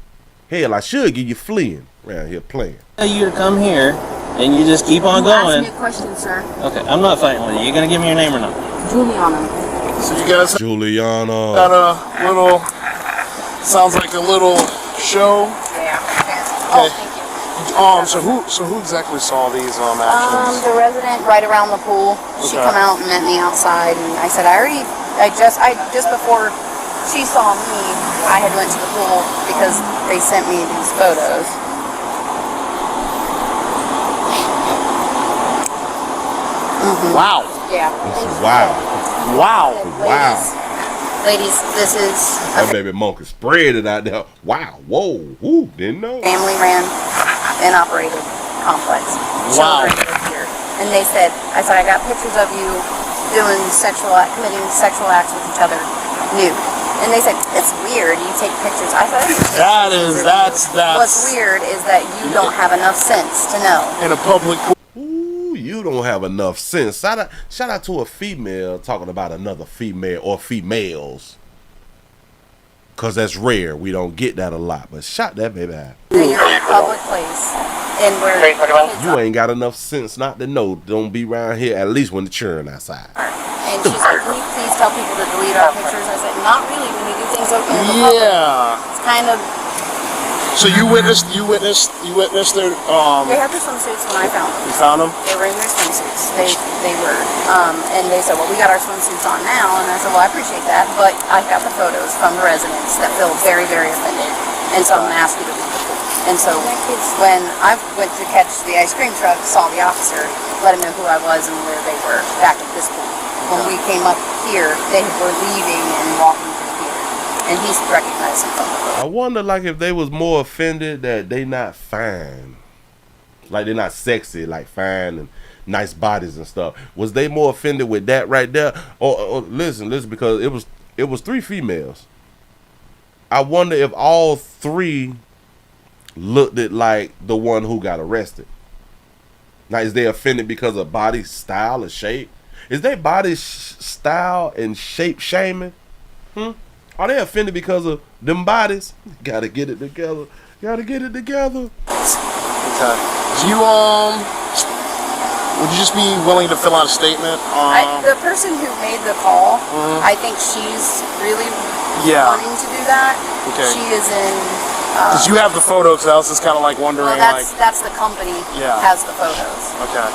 Hell, I should give you fleeing around here playing. I tell you to come here and you just keep on Ask going. me a question, sir. Okay, I'm not fighting with you. You gonna give me your name or not? Juliana. So you guys Juliana. got a little, sounds like a little show. Yeah. Okay. Oh, thank you. So who exactly saw these actions? The resident right around the pool. She Okay. come out and met me outside, and I said, I just before she saw me, I had went to the pool because they sent me these photos. Wow. Yeah. Wow. Wow. Ladies, this is That baby monkey spread it out there. Wow. Whoa. Woo. Didn't know. family ran and operated complex. Wow. Children live here. And they said, I got pictures of you committing sexual acts with each other nude. And they said, it's weird, you take pictures. I thought That's what's weird is that you don't have enough sense to know. in a public pool. Ooh, you don't have enough sense. Shout out to a female talking about another female or females. Because that's rare. We don't get that a lot. But shout that baby out. You're in a public place and where You ain't got enough sense not to know. Don't be around here at least when the children outside. and she's like, can you please tell people to delete our pictures? I said, not really, when you do things open in the public. Yeah. It's kind of... So you witnessed their They had their swimsuits when I found them. You found them? They were in their swimsuits. They were. And they said, well, we got our swimsuits on now. And I said, well, I appreciate that, but I got the photos from the residents that feel very, very offended. And so I'm going to ask you to leave the pool. And so when I went to catch the ice cream truck, saw the officer, let him know who I was and where they were back at this pool. When we came up here, they were leaving and walking to the pier. And he's recognized him from the road. I wonder, like, if they was more offended that they not fine, like they're not sexy, like fine and nice bodies and stuff. Was they more offended with that right there? Or listen, because it was 3 females. I wonder if all 3 looked at like the one who got arrested. Now, is they offended because of body style or shape? Is they body style and shape shaming? Are they offended because of them bodies? Gotta get it together. Gotta get it together. Okay. Do you would you just be willing to fill out a statement? The person who made the call, I think she's really wanting to do that. Okay. She is in. Because you have the photos, I was just kind of like wondering, Well, that's the company has the photos. Okay.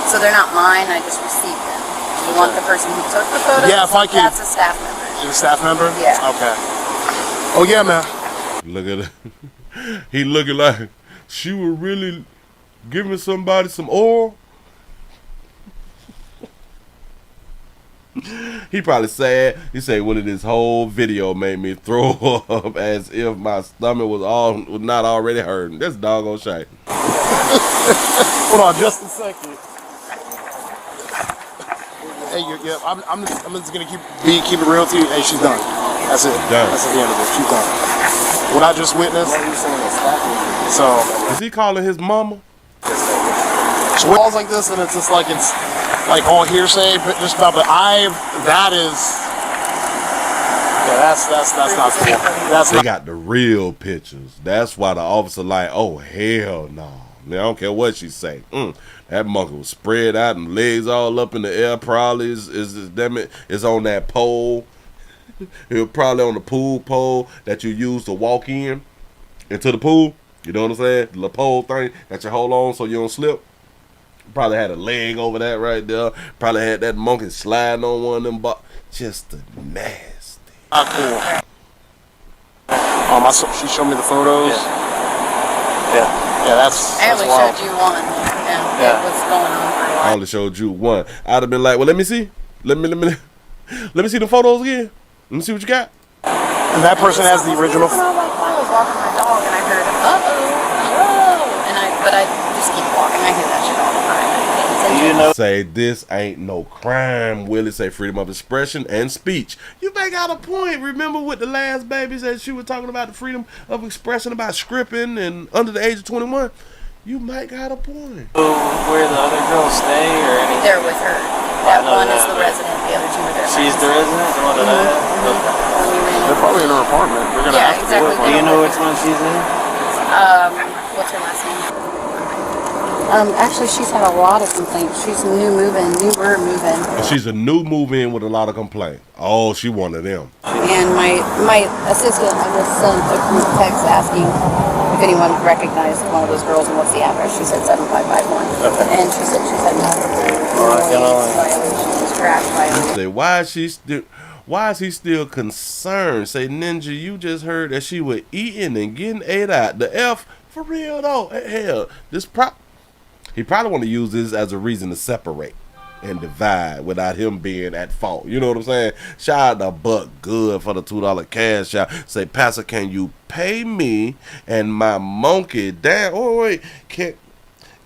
So they're not mine. I just received them. You want the person who took the photos? Yeah, if I can. That's a staff member. You're a staff member? Yeah. Okay. Oh yeah, man. Look at it. He looking like she was really giving somebody some oil. He probably sad. He said, "Well, this whole video made me throw up as if my stomach was not already hurting." That's doggone shame. Hold on, just a second. Hey, I'm just gonna keep it real with you. Hey, she's done. That's it. Done. That's the end of it. She's done. What I just witnessed. So. Is he calling his mama? So calls like this, and it's just like it's all hearsay, but just about. But that is. Yeah, that's not cool. They got the real pictures. That's why the officer like, oh hell no. I don't care what she say. That monkey was spread out and legs all up in the air. Probably is on that pole. It was probably on the pool pole that you use to walk into the pool. You know what I'm saying? The pole thing that you hold on so you don't slip. Probably had a leg over that right there. Probably had that monkey sliding on one of them. But just the nasty. Cool. She showed me the photos. Yeah, that's I only wild. showed you one. Yeah. What's going on? I only showed you one. I'd have been like, well, let me see. Let me see the photos again. Let me see what you got. And that person has the original. I was walking my dog and I heard, but I just keep walking. I hear that shit all the time. You know, say this ain't no crime. Willie say freedom of expression and speech. You may got a point. Remember with the last baby said she was talking about the freedom of expression about scripting and under the age of 21. You might got a point. Where the other girls stay or anything? They're with her. That one is the resident. The other 2 are their She's the resident? The one that I have? They're probably in her apartment. They're gonna have exactly. Do you know which one she's in? What's her last name? Actually, she's had a lot of complaints. She's newer moving. She's a new move-in with a lot of complaints. Oh, she one of them. And my assistant, I just sent a group text asking if anyone recognized one of those girls and what's the address. She said 7551. Okay. And she said she's had noise violations, crash violations. Say, why is he still concerned? Say, Ninja, you just heard that she was eating and getting ate out. The F, for real though. Hell, he probably want to use this as a reason to separate and divide without him being at fault. You know what I'm saying? Shout out to Buck Good for the $2 cash out. Say, Pastor, can you pay me and my monkey down? Oh, wait. Can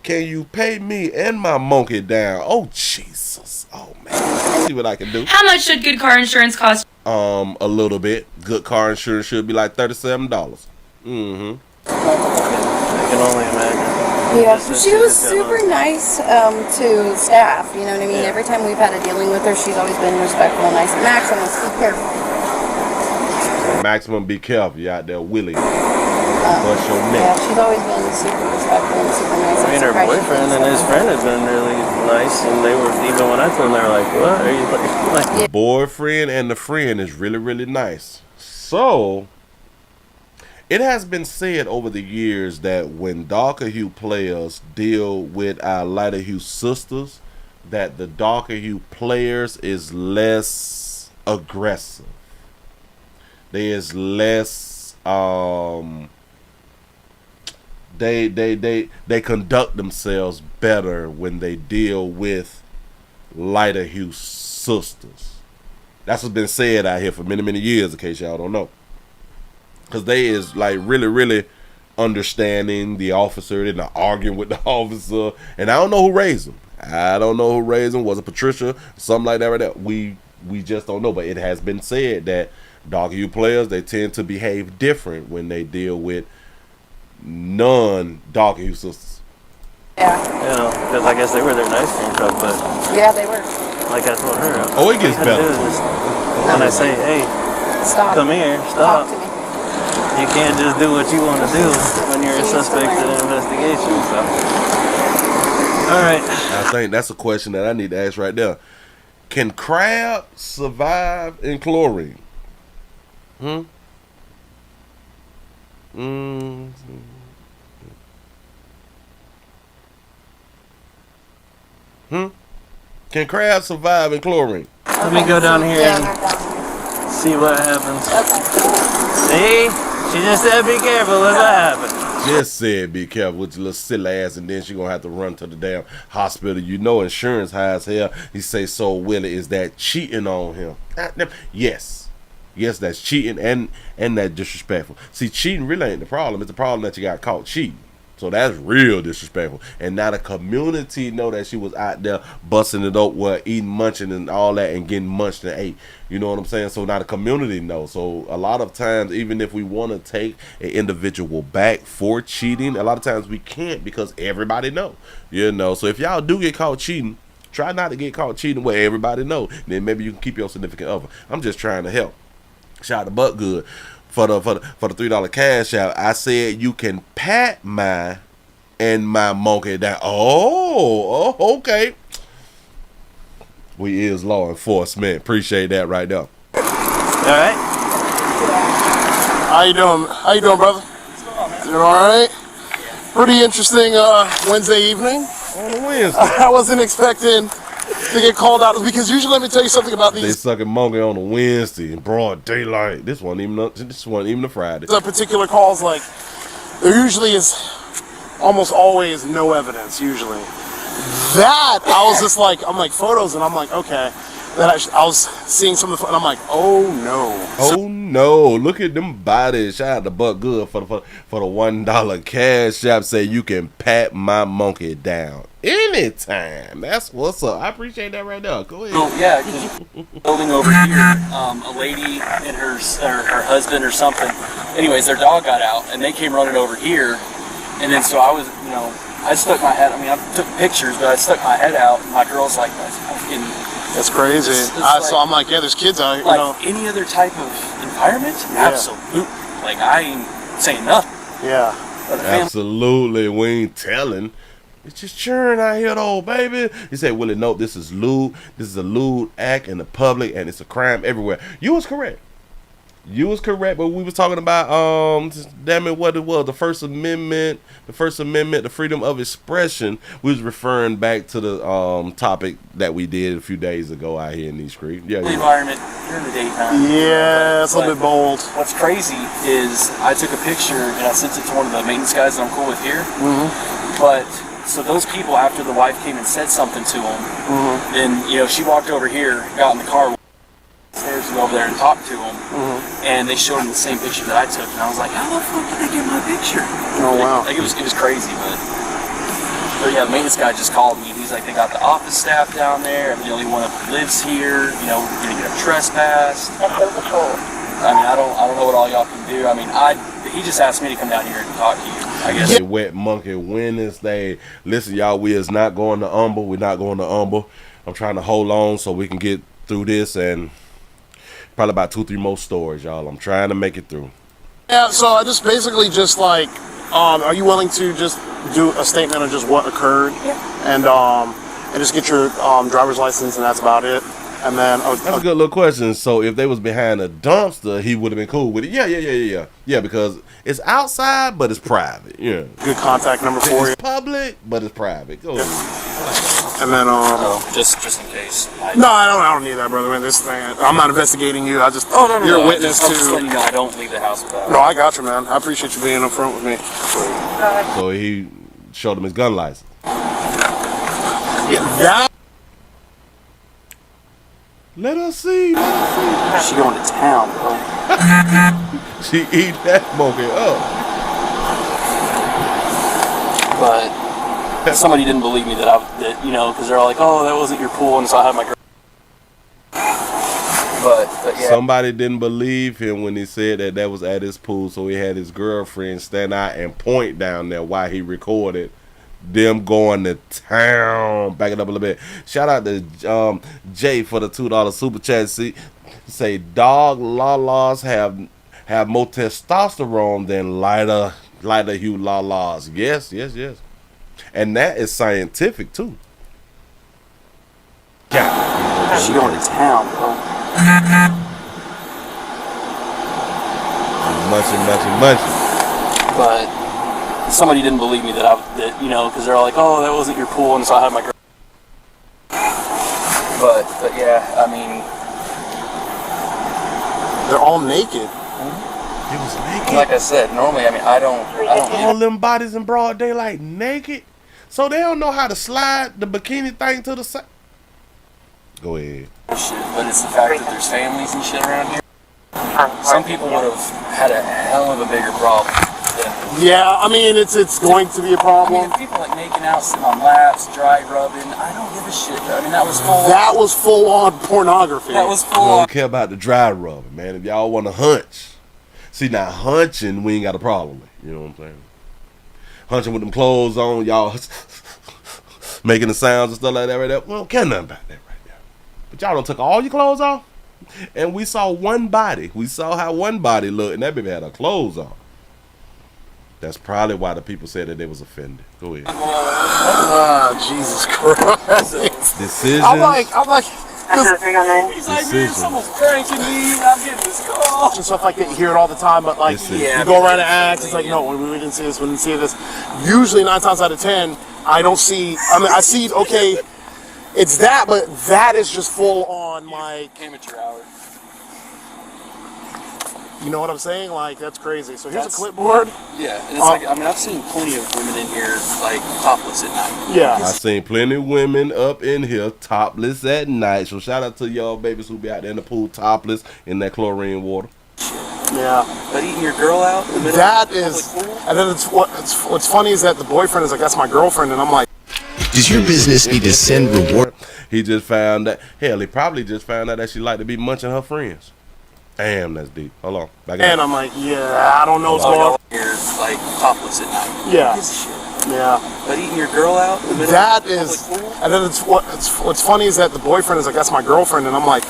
you pay me and my monkey down? Oh, Jesus. Oh, man. Let's see what I can do. How much should good car insurance cost? A little bit. Good car insurance should be like $37. Mm-hmm. I can only imagine. Yeah, she was super nice to staff, you know what I mean? Every time we've had a dealing with her, she's always been respectful and nice. Maximum, be careful. Maximum, be careful. You out there, Willie. Bust your neck. Yeah, she's always been super respectful and super nice. I mean, her boyfriend and his friend have been really nice, and they were, even when I told them, they were like, what? Are you like? The boyfriend and the friend is really, really nice. So, it has been said over the years that when darker hue players deal with our lighter hue sisters, that the darker hue players is less aggressive. There is less they conduct themselves better when they deal with lighter hue sisters. That's what's been said out here for many, many years, in case y'all don't know. Because they is like really, really understanding the officer. They're not arguing with the officer. And I don't know who raised them. Was it Patricia? Something like that right there. We just don't know. But it has been said that darker hue players, they tend to behave different when they deal with non-darker hue sisters. Yeah. You know, because I guess they were their nice cream truck, but... Yeah, they were. Like I told her. Oh, it gets better. When I say, hey, stop. Come here, stop. You can't just do what you want to do when you're a suspect in an investigation. So, all right. I think that's a question that I need to ask right there. Can crab survive in chlorine? Can crabs survive in chlorine? Let me go down here and see what happens. See? She just said be careful. Look what happened. Just said be careful with your little silly ass, and then she gonna have to run to the damn hospital. You know insurance high as hell. He say, so Willie, is that cheating on him? Yes, that's cheating and that disrespectful. See, cheating really ain't the problem. It's the problem that you got caught cheating. So that's real disrespectful. And now the community know that she was out there busting it up, eating, munching and all that, and getting munched and ate. You know what I'm saying? So now the community knows. So a lot of times, even if we want to take an individual back for cheating, a lot of times we can't because everybody know. You know. So if y'all do get caught cheating, try not to get caught cheating where everybody know. Then maybe you can keep your significant other. I'm just trying to help. Shout out to Buck Good. For the $3 cash out, I said you can pat my monkey down. Oh, okay. We is law enforcement. Appreciate that right there. All right. How you doing? How you doing, brother? Doing all right? Pretty interesting Wednesday evening. On a Wednesday. I wasn't expecting to get called out because usually, let me tell you something about these. They sucking monkey on a Wednesday in broad daylight. This wasn't even a Friday. The particular calls, like there usually is almost always no evidence. Usually, that I was just like, I'm like photos, and I'm like, okay. Then I was seeing some of the, and I'm like, oh no. Oh no! Look at them bodies. Shout out to Buck Good for the $1 cash app. Say you can pat my monkey down anytime. That's what's up. I appreciate that right now. Go ahead. Oh yeah, building over here, a lady and her husband or something. Anyways, their dog got out and they came running over here, and then so I was, I stuck my head. I mean, I took pictures, but I stuck my head out, and my girl's like, that's crazy. So I'm like, yeah, there's kids out here. Like any other type of environment, absolutely. Like I ain't saying nothing. Yeah, absolutely. We ain't telling. It's just churn out here though, baby. He said, Willie, nope, this is lewd. This is a lewd act in the public, and it's a crime everywhere. You was correct. You was correct, but we was talking about damn it, what it was, the First Amendment, the freedom of expression. We was referring back to the topic that we did a few days ago out here in these streets. Yeah, The environment during the daytime. Yeah, it's a little bit bold. What's crazy is I took a picture and I sent it to one of the maintenance guys that I'm cool with here. But so those people, after the wife came and said something to them, and you know, she walked over here, got in the car, stairs to go over there and talk to them, and they showed him the same picture that I took, and I was like, how the fuck did they get my picture? Oh wow! Like, it was crazy, but yeah, the maintenance guy just called me. He's like, they got the office staff down there. I'm the only one that lives here. You know, we're gonna get them trespassed. I mean, I don't know what all y'all can do. I mean, he just asked me to come down here and talk to you. I guess. Wet Monkey Wednesday. Listen, y'all, we is not going to Humble. We're not going to Humble. I'm trying to hold on so we can get through this, and probably about 2-3 more stories, y'all. I'm trying to make it through. Yeah, so I just basically just like, are you willing to just do a statement of just what occurred? And just get your driver's license, and that's about it. And then that's a good little question. So if they was behind a dumpster, he would have been cool with it. Yeah, because it's outside, but it's private. Yeah. Good contact number for you. It's public, but it's private. Go And then just in case. No, I don't need that, brother. Man, this thing, I'm not investigating you. I just you're a witness to. You know, I don't leave the house without. No, I got you, man. I appreciate you being up front with me. So he showed him his gun license. Yeah. Let us see. She going to town, bro. She eat that monkey up. But somebody didn't believe me that you know, because they're all like, oh, that wasn't your pool, and so I had my girl. But yeah. Somebody didn't believe him when he said that was at his pool, so he had his girlfriend stand out and point down there while he recorded them going to town. Back it up a little bit. Shout out to Jay for the $2 super chat. See, say dog laws have more testosterone than lighter hue laws. Yes. And that is scientific too. Yeah. She going to town, bro. Munching. But somebody didn't believe me that you know, because they're all like, oh, that wasn't your pool, and so I had my girl. But yeah, I mean, they're all naked. He was naked. Like I said, normally, I mean, I don't. All them bodies in broad daylight naked, so they don't know how to slide the bikini thing to the side. Go ahead. Shit, but it's the fact that there's families and shit around here. Some people would have had a hell of a bigger problem. Yeah, I mean, it's going to be a problem. I mean, people like making out, sitting on laps, dry rubbing. I don't give a shit. I mean, that was full on pornography. That was full on. on. I don't care about the dry rubbing, man. If y'all want to hunch, see now hunching, we ain't got a problem with. You know what I'm saying? Hunching with them clothes on, y'all making the sounds and stuff like that right there. We don't care nothing about that right there. But y'all done took all your clothes off, and we saw one body. We saw how one body looked, and that baby had her clothes on. That's probably why the people said that they was offended. Go ahead. Jesus Christ. Decisions. I'm like, he's like, man, someone's pranking me. I'm getting this call. And stuff like that, you hear it all the time, but like, you go around and act, it's like, no, we didn't see this, we didn't see this. Usually 9 times out of 10, I don't see, I see, okay, it's that, but that is just full on, like, amateur hour. You know what I'm saying? Like, that's crazy. So here's a clipboard. Yeah, and it's like, I mean, I've seen plenty of women in here, like, topless at night. Yeah. I've seen plenty of women up in here topless at night. So shout out to y'all babies who be out there in the pool topless in that chlorine water. Yeah. But eating your girl out in the middle that of is, and then what's funny is that the boyfriend is like, that's my girlfriend, and I'm like, does your business need to send reward? He just found that, hell, he probably just found out that she liked to be munching her friends. Damn, that's deep. Hold on. And I'm like, yeah, I don't know what's going on. Here, like, topless at night. Yeah. Yeah. But eating your girl out in the middle that of is, and then what's funny is that the boyfriend is like, that's my girlfriend, and I'm like,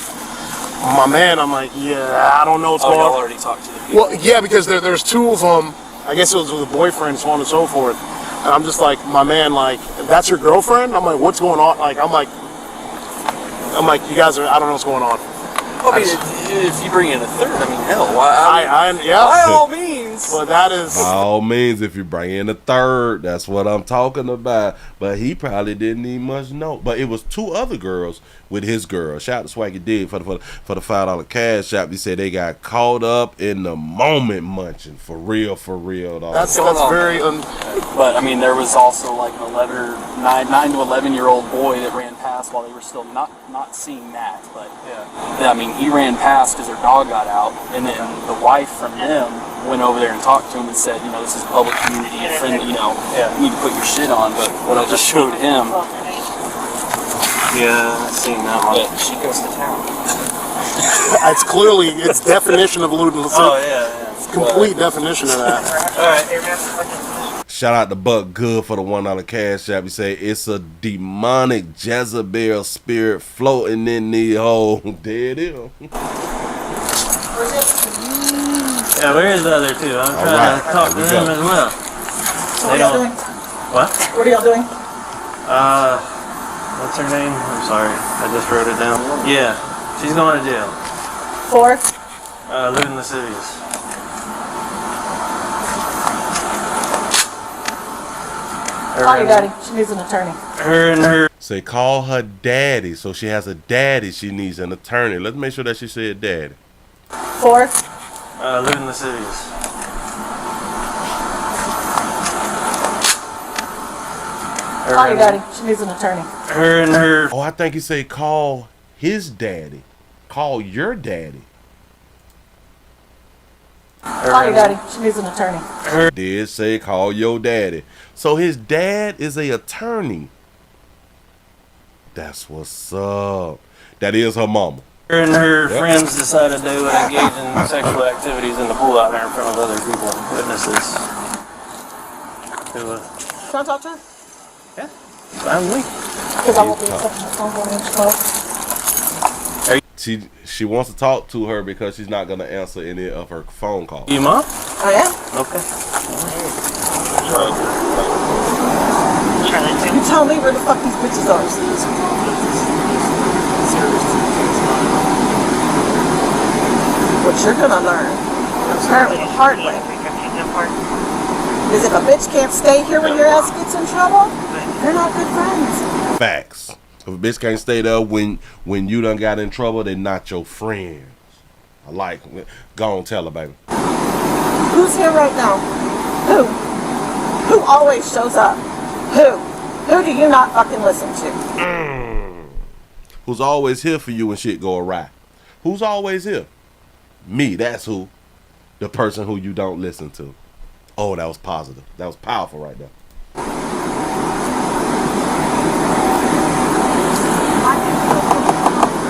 my man, I'm like, yeah, I don't know what's going on. Y'all already talked to the people. Well, yeah, because there's two of them. I guess it was with a boyfriend, so on and so forth. And I'm just like, my man, like, that's your girlfriend? I'm like, what's going on? Like, I'm like, you guys are, I don't know what's going on. I mean, if you bring in a third, I mean, hell, yeah. By all means. Well, that is. By all means, if you bring in a third, that's what I'm talking about. But he probably didn't need much note. But it was 2 other girls with his girl. Shout out to Swaggy Dig for the $5 cash app. He said they got caught up in the moment munching. For real, dog. That's very. But I mean, there was also like an 9 to 11-year-old boy that ran past while they were still not seeing that. But yeah, I mean, he ran past because their dog got out, and then the wife from them went over there and talked to him and said, you know, this is public community, friendly, you know, you need to put your shit on. But what I just showed him. Yeah, I've seen that one. But she goes to town. It's clearly, it's definition of eluding lascivious. Oh, yeah. It's complete definition of that. All right. Shout out to Buck Good for the $1 cash app. He say it's a demonic Jezebel spirit floating in the hole. There it is. Yeah, where is the other 2? I'm trying to talk to them as well. What are y'all doing? What? What are y'all doing? What's her name? I'm sorry, I just wrote it down. Yeah, she's going to jail. For? Lewd lascivious. Call your daddy. She needs an attorney. Her and her. Say call her daddy. So she has a daddy. She needs an attorney. Let's make sure that she said daddy. For? Lewd and lascivious. Call your daddy. She needs an attorney. Her and her. Oh, I think he said call his daddy. Call your daddy. Call your daddy. She needs an attorney. Did say call your daddy. So his dad is a attorney. That's what's up. That is her mama. Her and her friends decided they would engage in sexual activities in the pool out there in front of other people, witnesses. Can I talk to her? Yeah, fine with me. Because I won't be accepting the phone call She wants to talk to her because she's not gonna answer any of her phone calls. You mom? I am. Okay. You tell me where the fuck these bitches are. What you're gonna learn, apparently the hard way, is if a bitch can't stay here when your ass gets in trouble, they're not good friends. Facts. If a bitch can't stay there when you done got in trouble, they're not your friends. I like it. Go on, tell her, baby. Who's here right now? Who? Who always shows up? Who? Who do you not fucking listen to? Who's always here for you when shit go awry? Who's always here? Me, that's who. The person who you don't listen to. Oh, that was positive. That was powerful right there.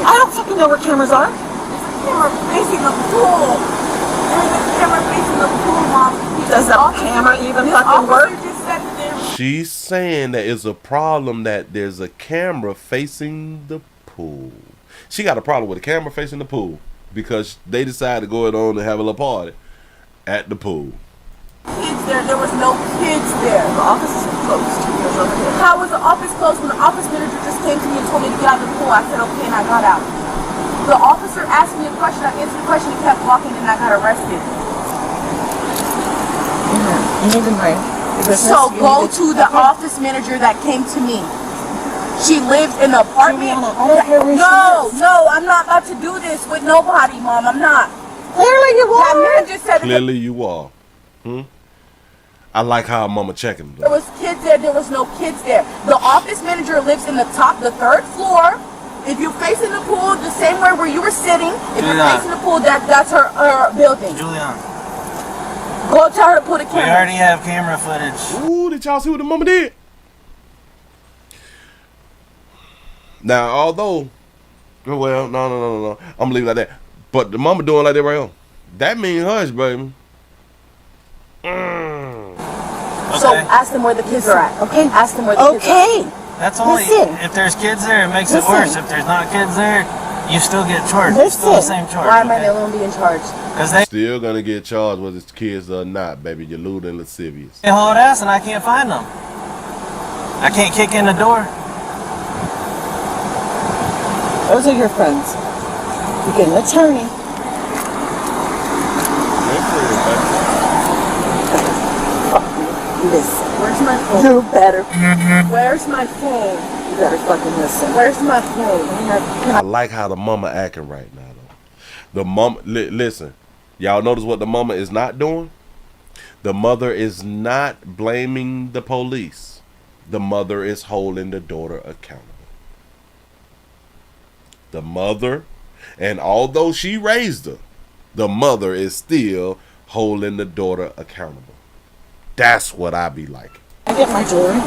I don't fucking know where cameras are. There's a camera facing the pool. There's a camera facing the pool, Mom. Does that camera even fucking work? She's saying that it's a problem that there's a camera facing the pool. She got a problem with a camera facing the pool because they decided to go on and have a little party at the pool. Kids there. There was no kids there. The office is closed. How was the office closed when the office manager just came to me and told me to get out of the pool? I said okay, and I got out. The officer asked me a question. I answered the question. He kept walking, and I got arrested. You need to know. So go to the office manager that came to me. She lives in the apartment. No, I'm not about to do this with nobody, Mom. I'm not. Clearly you are. That man just said. Clearly you are. I like how mama checking. There was kids there. There was no kids there. The office manager lives in the third floor. If you're facing the pool, the same way where you were sitting, if you're facing the pool, that's her building. Julian. Go tell her to put a camera. We already have camera footage. Ooh, did y'all see what the mama did? Now, although, well, no. I'm gonna leave it like that. But the mama doing like that right here. That mean hush, baby. So ask them where the kids are at. Okay? Ask them where the kids are at. That's only if there's kids there, it makes it worse. If there's not kids there, you still get charged. It's still the same charge. Why am I the only one being charged? Because they still gonna get charged whether it's kids or not, baby. You're lewd and lascivious. haul ass and I can't find them. I can't kick in the door. Those are your friends. You get an attorney. Listen. Where's my phone? You better. Where's my phone? You better fucking listen. Where's my phone? I like how the mama acting right now, though. The mama, listen. Y'all notice what the mama is not doing? The mother is not blaming the police. The mother is holding the daughter accountable. The mother, and although she raised her, the mother is still holding the daughter accountable. That's what I be like. I get my jewelry.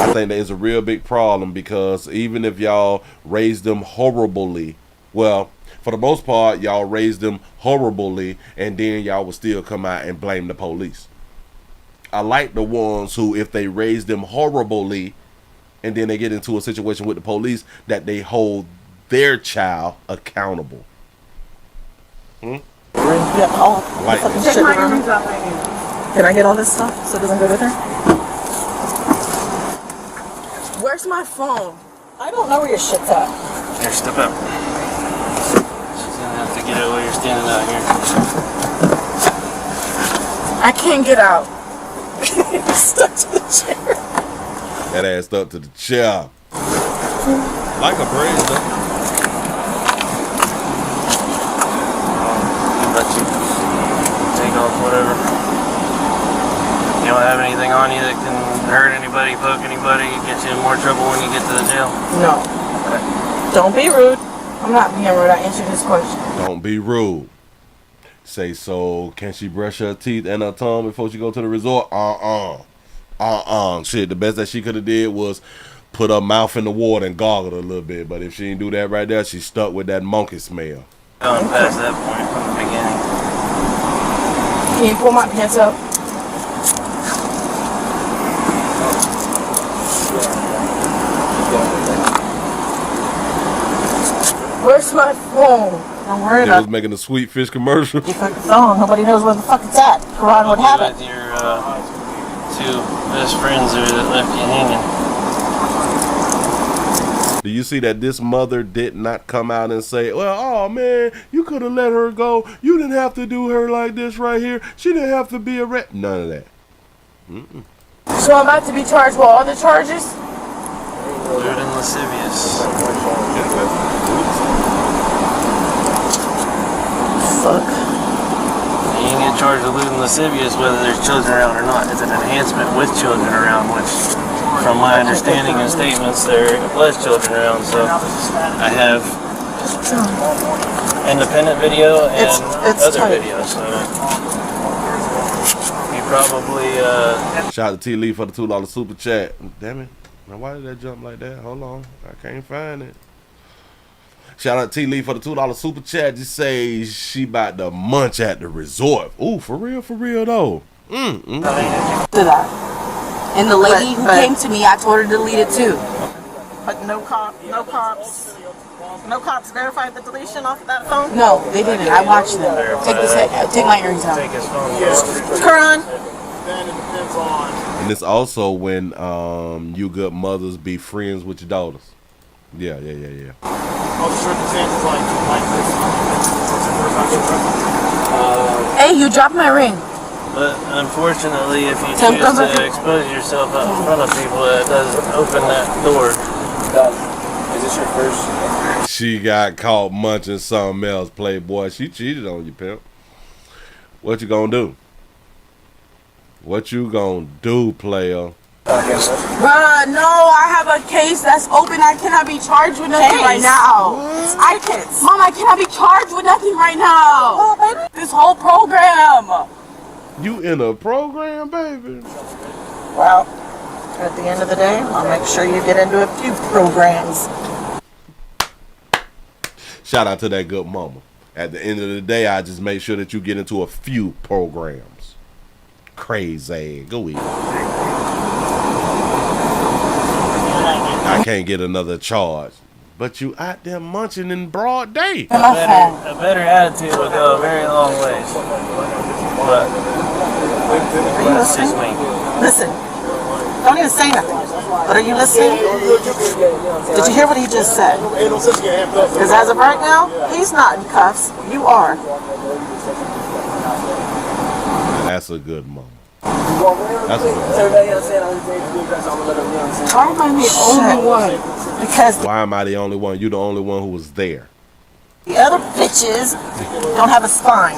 I think that is a real big problem because even if y'all raised them horribly, well, for the most part, y'all raised them horribly, and then y'all will still come out and blame the police. I like the ones who, if they raise them horribly, and then they get into a situation with the police, that they hold their child accountable. Yeah, I like that. Check my earrings out right here. Can I get all this stuff so it doesn't go with her? Where's my phone? I don't know where your shit's at. Here, step up. She's gonna have to get it while you're standing out here. I can't get out. Stuck to the chair. That ass stuck to the chair. Like a braid, though. Let you take off whatever. You don't have anything on you that can hurt anybody, poke anybody, get you in more trouble when you get to the jail? No. Okay. Don't be rude. I'm not being rude. I answered this question. Don't be rude. Say, so can she brush her teeth and her tongue before she go to the resort? Shit, the best that she could have did was put her mouth in the water and gargle a little bit. But if she didn't do that right there, she's stuck with that monkey smell. Going past that point from the beginning. Can you pull my pants up? Where's my phone? Don't worry about it. Was making a sweet fish commercial. Your fucking phone. Nobody knows where the fuck it's at. Quran would have it. With your two best friends there that left you hanging. Do you see that this mother did not come out and say, well, oh man, you could have let her go. You didn't have to do her like this right here. She didn't have to be arrested. None of that. Mm-mm. So I'm about to be charged with all the charges? Lewd and lascivious. Fuck. You can get charged with lewd and lascivious whether there's children around or not. It's an enhancement with children around, which, from my understanding and statements, there was children around. So I have independent video and other videos. So you probably shout out to T Lee for the $2 super chat. Damn it. Now why did that jump like that? Hold on. I can't find it. Shout out to T Lee for the $2 super chat. Just say she about to munch at the resort. Ooh, for real though. To that. And the lady who came to me, I told her to delete it too. But no cops verified the deletion off of that phone? No, they didn't. I watched them. Take my earrings out. Take his phone. Quran. And it's also when you good mothers be friends with your daughters. Yeah. Hey, you dropped my ring. But unfortunately, if you choose to expose yourself out in front of people, it doesn't open that door. Is this your first? She got caught munching something else, playboy. She cheated on you, pimp. What you gonna do? What you gonna do, player? Bruh, no, I have a case that's open. I cannot be charged with nothing right now. Mom, I cannot be charged with nothing right now. Oh, baby. This whole program. You in a program, baby? Well, at the end of the day, I'll make sure you get into a few programs. Shout out to that good mama. At the end of the day, I just make sure that you get into a few programs. Crazy. Go eat. I can't get another charge. But you out there munching in broad day. A better attitude would go a very long ways. But that's just me. Listen, Don't even say nothing. But are you listening? Did you hear what he just said? Because as of right now, he's not in cuffs. You are. That's a good moment. That's a good moment. Why am I the only one? Because why am I the only one? You the only one who was there. the other bitches don't have a spine.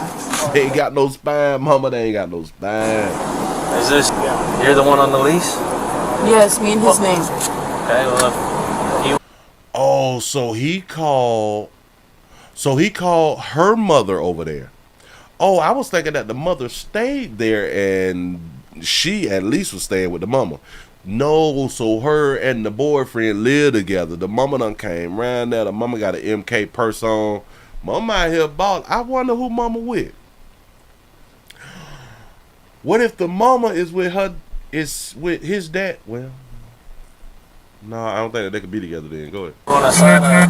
They ain't got no spine, mama. They ain't got no spine. Is this, you're the one on the lease? Yes, me and his name. Okay, well, oh, so he called her mother over there. Oh, I was thinking that the mother stayed there and she at least was staying with the mama. No, so her and the boyfriend live together. The mama done came round there. The mama got an MK purse on. Mama out here bought. I wonder who mama with. What if the mama is with his dad? Well, no, I don't think that they could be together then. Go ahead. When I sign a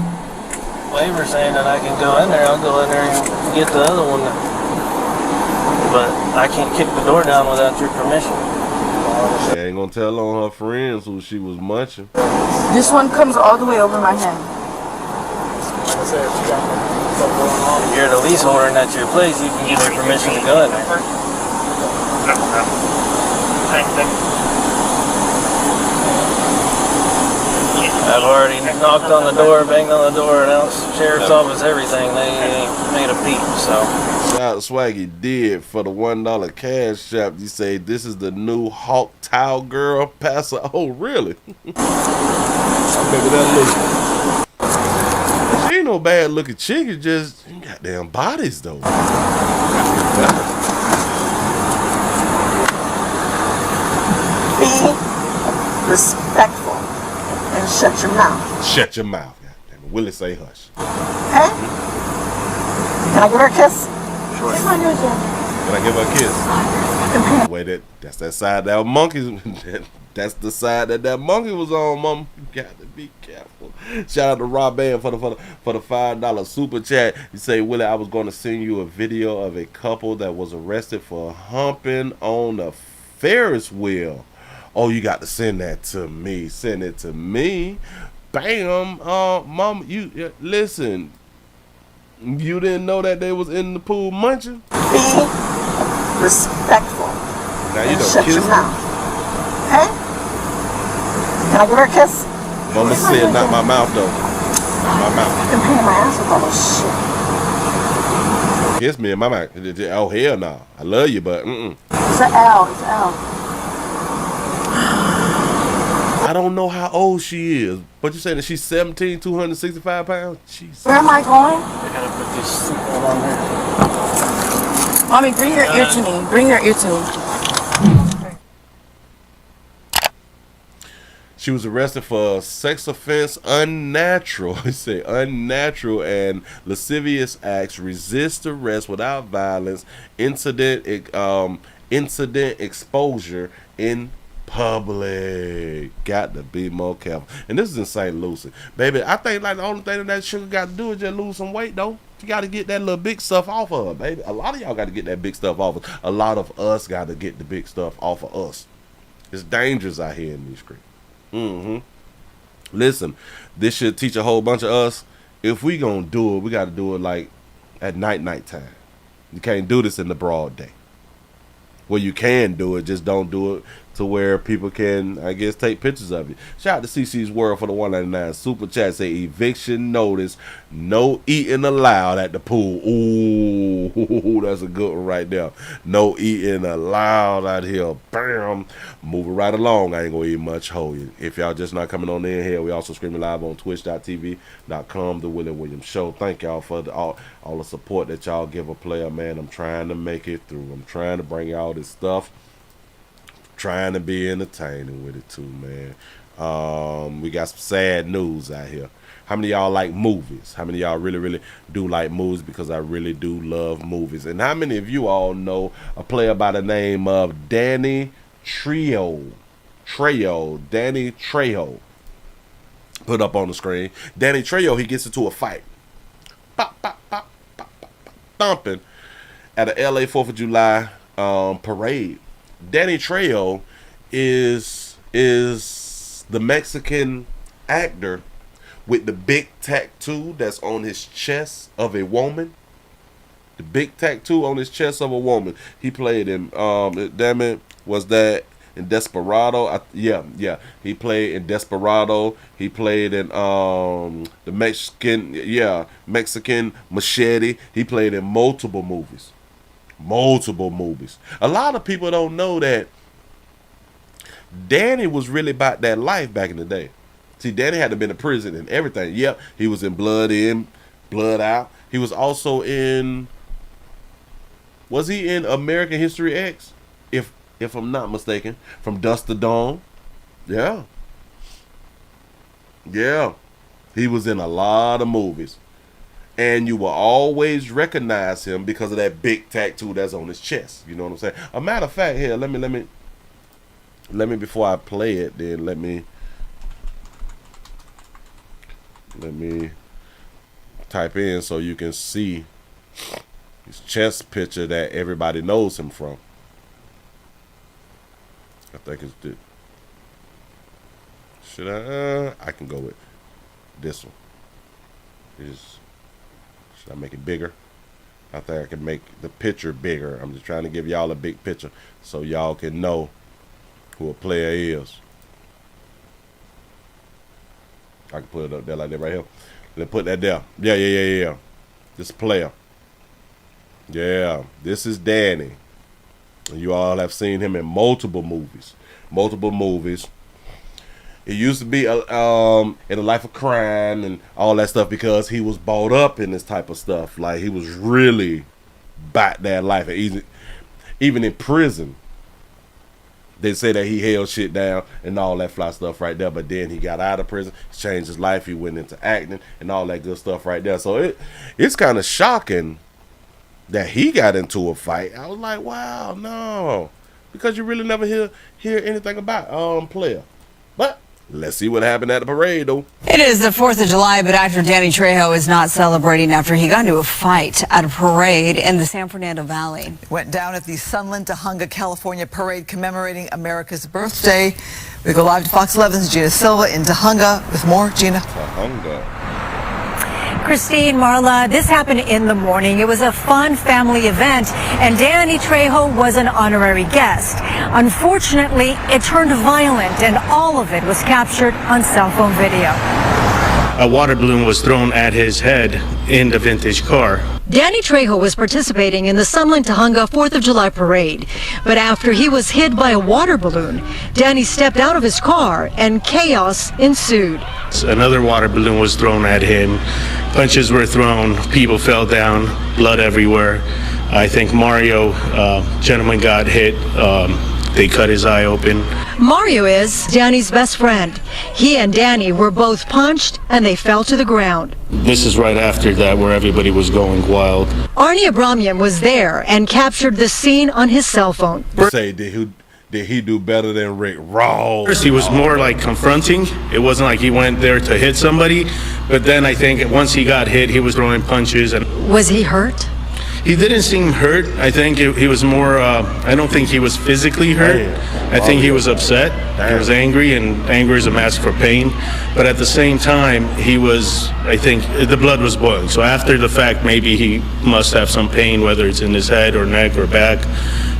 waiver saying that I can go in there, I'll go in there and get the other one. But I can't kick the door down without your permission. She ain't gonna tell on her friends who she was munching. This one comes all the way over my head. If you're the leaseholder and that's your place, you can give her permission to go in there. I've already knocked on the door, banged on the door, announced sheriff's office, everything. They ain't made a peep, so. Shout out Swaggy did for the $1 cash shop. You say this is the new Hawk Towel girl passer. Oh, really? Maybe that look. She ain't no bad looking chick. It's just goddamn bodies though. Be respectful and shut your mouth. Shut your mouth. Goddamn it. Willie say hush. Okay? Can I give her a kiss? Sure. Can I give her a kiss? Wait, that's that side that monkey. That's the side that monkey was on, mom. You got to be careful. Shout out to Rob Band for the $5 super chat. You say, Willie, I was going to send you a video of a couple that was arrested for humping on a Ferris wheel. Oh, you got to send that to me. Send it to me. Bam. Mom, you listen. You didn't know that they was in the pool munching? Be respectful. Now you don't shut kiss your me. mouth. Okay? Can I give her a kiss? Mama said not my mouth though. Not my mouth. You can pay my ass with all this shit. Kiss me in my mouth. Oh hell no. I love you, but It's an L. It's an L. I don't know how old she is. But you saying that she's 17, 265 pounds? Jesus. Where am I going? I gotta put this seatbelt on there. Mommy, bring your ear to me. Bring your ear to me. She was arrested for sex offense unnatural. He said unnatural and lascivious acts, resist arrest without violence, incident exposure in public. Got to be more careful. And this is in St. Lucie. Baby, I think like the only thing that sugar got to do is just lose some weight though. You got to get that little big stuff off of her, baby. A lot of y'all got to get that big stuff off of her. A lot of us got to get the big stuff off of us. It's dangerous out here in these streets. Listen, this should teach a whole bunch of us. If we gonna do it, we got to do it like at nighttime. You can't do this in the broad day. Well, you can do it, just don't do it to where people can, I guess, take pictures of you. Shout out to CC's World for the $1.99 super chat. Say eviction notice, no eating allowed at the pool. Ooh, that's a good one right there. No eating allowed out here. Bam. Moving right along. I ain't gonna eat much. Hold you. If y'all just not coming on in here, we also streaming live on twitch.tv.com, The Willie Williams Show. Thank y'all for all the support that y'all give a player, man. I'm trying to make it through. I'm trying to bring y'all this stuff. Trying to be entertaining with it too, man. We got some sad news out here. How many of y'all like movies? How many of y'all really do like movies? Because I really do love movies. And how many of you all know a player by the name of Danny Trejo? Danny Trejo. Put up on the screen. Danny Trejo, he gets into a fight. Pop, pop, pop, pop, pop, pop, thumping at a LA 4th of July parade. Danny Trejo is is the Mexican actor with the big tattoo that's on his chest of a woman. The big tattoo on his chest of a woman. He played in damn it, was that in Desperado? Yeah. He played in Desperado. He played in the Mexican Machete. He played in multiple movies. A lot of people don't know that Danny was really about that life back in the day. See, Danny had to been in prison and everything. Yep, he was in, Blood Out. He was also in. Was he in American History X? If I'm not mistaken, From Dusk to Dawn. Yeah. He was in a lot of movies, and you will always recognize him because of that big tattoo that's on his chest. You know what I'm saying? A matter of fact, here, let me before I play it, then let me type in so you can see his chest picture that everybody knows him from. I think it's the. Should I can go with this one. Should I make it bigger? I think I can make the picture bigger. I'm just trying to give y'all a big picture so y'all can know who a player is. I can put it up there like that right here. Let's put that there. Yeah. This player. Yeah, this is Danny. You all have seen him in multiple movies. It used to be in a life of crime and all that stuff because he was brought up in this type of stuff. Like, he was really about that life. Even in prison, they say that he held shit down and all that fly stuff right there. But then he got out of prison, changed his life. He went into acting and all that good stuff right there. So it's kind of shocking that he got into a fight. I was like, wow, no, because you really never hear anything about player. But let's see what happened at the parade, though. It is the 4th of July, but actor Danny Trejo is not celebrating after he got into a fight at a parade in the San Fernando Valley. Went down at the Sunland Tahunga, California parade commemorating America's birthday. We go live to Fox 11's Gina Silva in Tahunga with more. Gina. Tahunga. Christine, Marla, this happened in the morning. It was a fun family event, and Danny Trejo was an honorary guest. Unfortunately, it turned violent, and all of it was captured on cell phone video. A water balloon was thrown at his head in the vintage car. Danny Trejo was participating in the Sunland Tahunga 4th of July parade, but after he was hit by a water balloon, Danny stepped out of his car and chaos ensued. Another water balloon was thrown at him. Punches were thrown, people fell down, blood everywhere. I think Mario, gentleman, got hit. They cut his eye open. Mario is Danny's best friend. He and Danny were both punched and they fell to the ground. This is right after that where everybody was going wild. Arnie Abramian was there and captured the scene on his cell phone. Say, did he do better than Rick Ross? First, he was more like confronting. It wasn't like he went there to hit somebody. But then I think once he got hit, he was throwing punches. And was he hurt? He didn't seem hurt. I think he was more, I don't think he was physically hurt. I think he was upset. He was angry, and anger is a mask for pain. But at the same time, he was, I think, the blood was boiling. So after the fact, maybe he must have some pain, whether it's in his head or neck or back.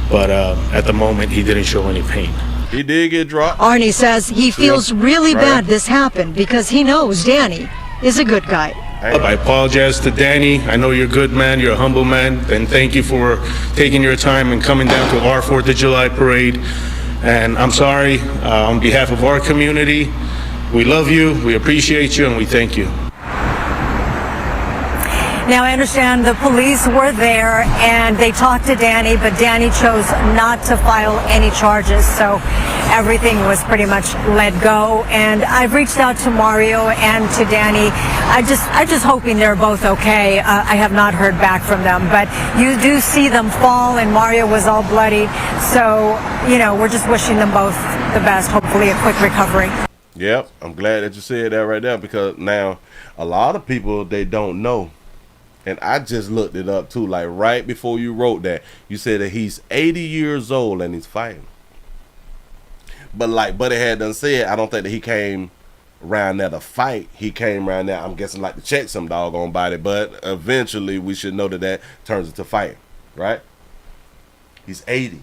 But at the moment, he didn't show any pain. He did get dropped. Arnie says he feels really bad this happened because he knows Danny is a good guy. I apologize to Danny. I know you're a good man, you're a humble man, and thank you for taking your time and coming down to our 4th of July parade. And I'm sorry, on behalf of our community, we love you, we appreciate you, and we thank you. Now, I understand the police were there and they talked to Danny, but Danny chose not to file any charges. So everything was pretty much let go. And I've reached out to Mario and to Danny. I'm just hoping they're both okay. I have not heard back from them, but you do see them fall, and Mario was all bloody. So, we're just wishing them both the best. Hopefully a quick recovery. Yep, I'm glad that you said that right there, because now a lot of people, they don't know. And I just looked it up too, like right before you wrote that, you said that he's 80 years old and he's fighting. But like Buddy had done said, I don't think that he came around there to fight. He came around there, I'm guessing, like to check some doggone body. But eventually, we should know that turns into fighting, right? He's 80.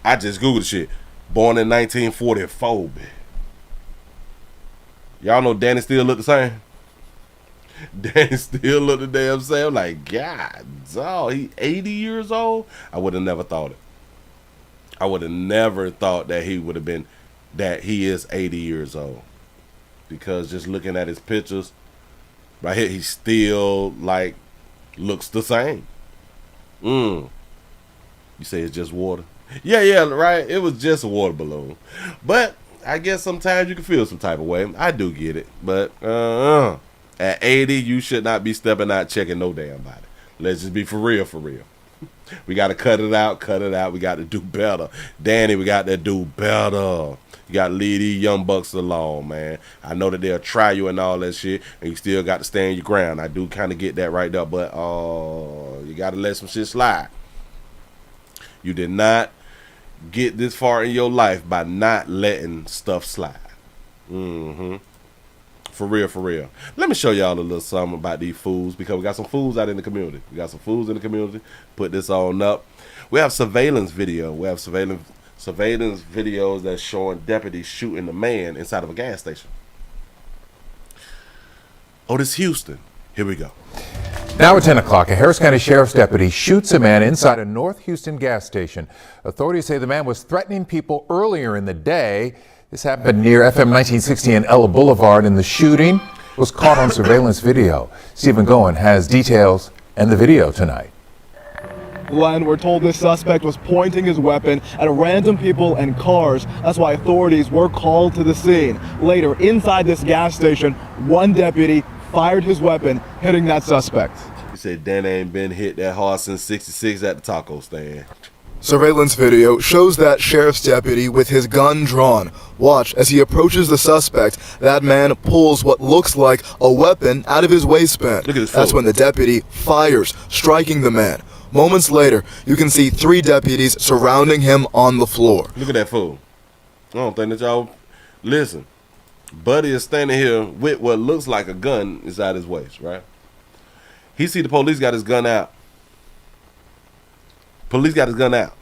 I just Googled shit. Born in 1944. Y'all know Danny still look the same? Danny still look the damn same. I'm like, God, dog, he 80 years old? I would have never thought it. I would have never thought that he would have been, that he is 80 years old. Because just looking at his pictures, right here, he still, like, looks the same. You say it's just water? Yeah, right. It was just a water balloon. But I guess sometimes you can feel some type of way. I do get it. But at 80, you should not be stepping out checking no damn body. Let's just be for real, for real. We got to cut it out. We got to do better. Danny, we got to do better. You got to leave these young bucks alone, man. I know that they'll try you and all that shit, and you still got to stand your ground. I do kind of get that right there, but you got to let some shit slide. You did not get this far in your life by not letting stuff slide. For real, for real. Let me show y'all a little something about these fools, because we got some fools out in the community. Put this on up. We have surveillance video. We have surveillance videos that's showing deputies shooting a man inside of a gas station. Oh, this Houston. Here we go. Now at 10 o'clock, a Harris County Sheriff's deputy shoots a man inside a North Houston gas station. Authorities say the man was threatening people earlier in the day. This happened near FM 1960 and Ella Boulevard, and the shooting was caught on surveillance video. Stephen Goen has details and the video tonight. Glenn, we're told this suspect was pointing his weapon at random people and cars. That's why authorities were called to the scene. Later, inside this gas station, one deputy fired his weapon, hitting that suspect. He said Dan ain't been hit that hard since 66 at the taco stand. Surveillance video shows that sheriff's deputy with his gun drawn. Watch as he approaches the suspect. That man pulls what looks like a weapon out of his waistband. That's when the deputy fires, striking the man. Moments later, you can see 3 deputies surrounding him on the floor. Look at that fool. I don't think that y'all listen. Buddy is standing here with what looks like a gun inside his waist, right? He see the police got his gun out. Police got his gun out.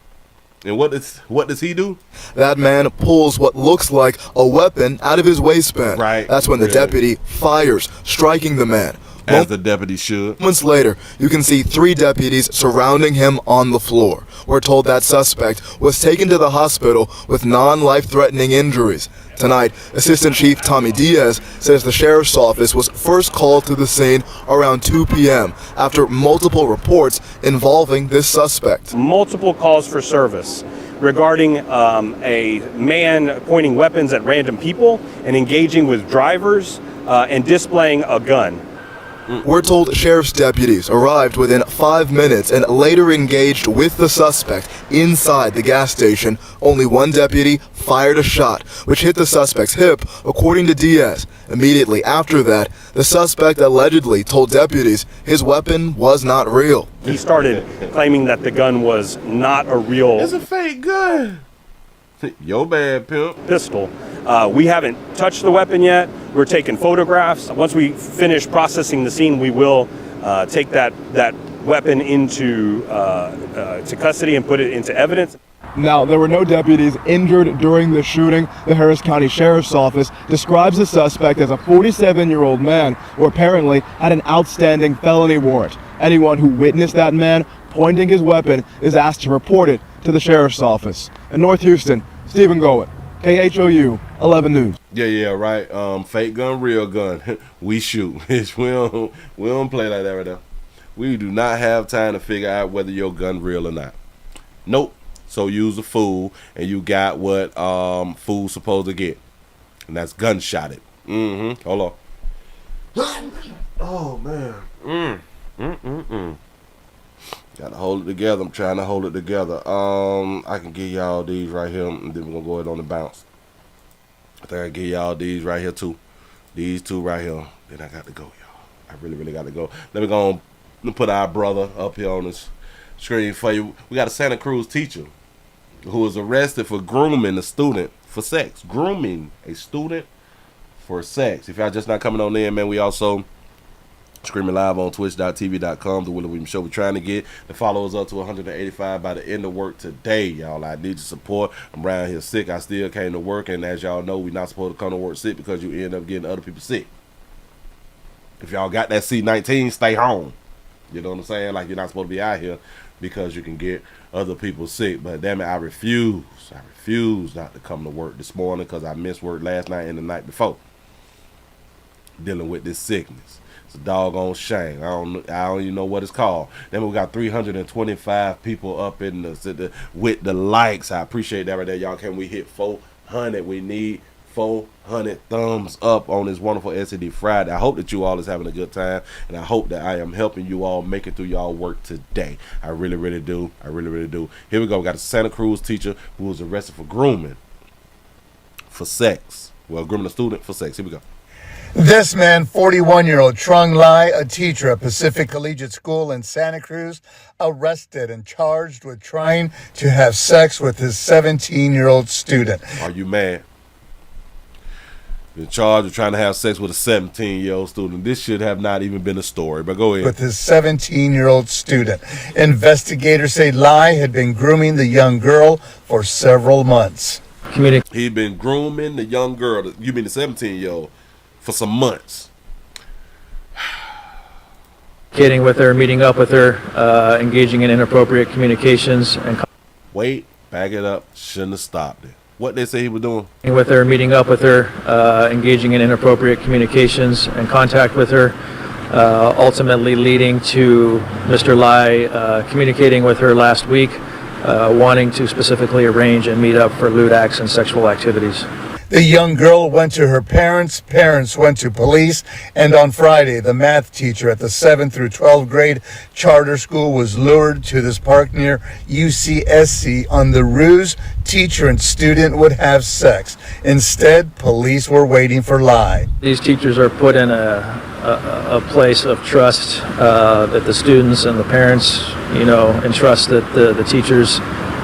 And what does he do? That man pulls what looks like a weapon out of his waistband. Right. That's when the deputy fires, striking the man. As the deputy should. Moments later, you can see 3 deputies surrounding him on the floor. We're told that suspect was taken to the hospital with non-life-threatening injuries. Tonight, Assistant Chief Tommy Diaz says the sheriff's office was first called to the scene around 2 p.m. after multiple reports involving this suspect. Multiple calls for service regarding a man pointing weapons at random people and engaging with drivers and displaying a gun. We're told sheriff's deputies arrived within 5 minutes and later engaged with the suspect inside the gas station. Only one deputy fired a shot, which hit the suspect's hip, according to Diaz. Immediately after that, the suspect allegedly told deputies his weapon was not real. He started claiming that the gun was not a real... It's a fake gun. Yo bad, pimp. Pistol. We haven't touched the weapon yet. We're taking photographs. Once we finish processing the scene, we will take that weapon into to custody and put it into evidence. Now, there were no deputies injured during the shooting. The Harris County Sheriff's Office describes the suspect as a 47-year-old man who apparently had an outstanding felony warrant. Anyone who witnessed that man pointing his weapon is asked to report it to the Sheriff's Office. In North Houston, Stephen Goen, KHOU 11 News. Yeah, right. Fake gun, real gun. We shoot. we don't play like that right now. We do not have time to figure out whether your gun real or not. Nope. So use a fool, and you got what fool's supposed to get, and that's gunshotted. Hold on. Oh man. Gotta hold it together. I'm trying to hold it together. I can give y'all these right here, and then we're gonna go ahead on the bounce. I think I give y'all these right here too. These 2 right here. Then I got to go, y'all. I really got to go. Let me go and put our brother up here on this screen for you. We got a Santa Cruz teacher. who was arrested for grooming a student for sex. Grooming a student for sex. If y'all just not coming on in, man, we also streaming live on twitch.tv.com, the Willie Williams Show. We're trying to get the followers up to 185 by the end of work today, y'all. I need your support. I'm around here sick. I still came to work, and as y'all know, we're not supposed to come to work sick because you end up getting other people sick. If y'all got that C-19, stay home. You know what I'm saying? Like, you're not supposed to be out here because you can get other people sick. But damn it, I refuse not to come to work this morning because I missed work last night and the night before, dealing with this sickness. It's a doggone shame. I don't even know what it's called. Then we got 325 people up in with the likes. I appreciate that right there, y'all. Can we hit 400? We need 400 thumbs up on this wonderful SED Friday. I hope that you all is having a good time, and I hope that I am helping you all make it through y'all work today. I really, really do. I really, really do. Here we go. We got a Santa Cruz teacher who was arrested for grooming for sex. Well, grooming a student for sex. Here we go. This man, 41-year-old Trung Lai, a teacher at Pacific Collegiate School in Santa Cruz, arrested and charged with trying to have sex with his 17-year-old student. Are you mad? In charge of trying to have sex with a 17-year-old student. This should have not even been a story, but go ahead. With his 17-year-old student. Investigators say Lai had been grooming the young girl for several months. He'd been grooming the young girl, you mean the 17-year-old, for some months. Communicating with her, meeting up with her, engaging in inappropriate communications. Wait, back it up. Shouldn't have stopped it. What they say he was doing? With her, meeting up with her, engaging in inappropriate communications and contact with her, ultimately leading to Mr. Lai communicating with her last week, wanting to specifically arrange and meet up for lewd acts and sexual activities. The young girl went to her parents went to police, and on Friday, the math teacher at the 7th through 12th grade charter school was lured to this park near UCSC on the ruse teacher and student would have sex. Instead, police were waiting for Lai. These teachers are put in a place of trust that the students and the parents, entrust that the teachers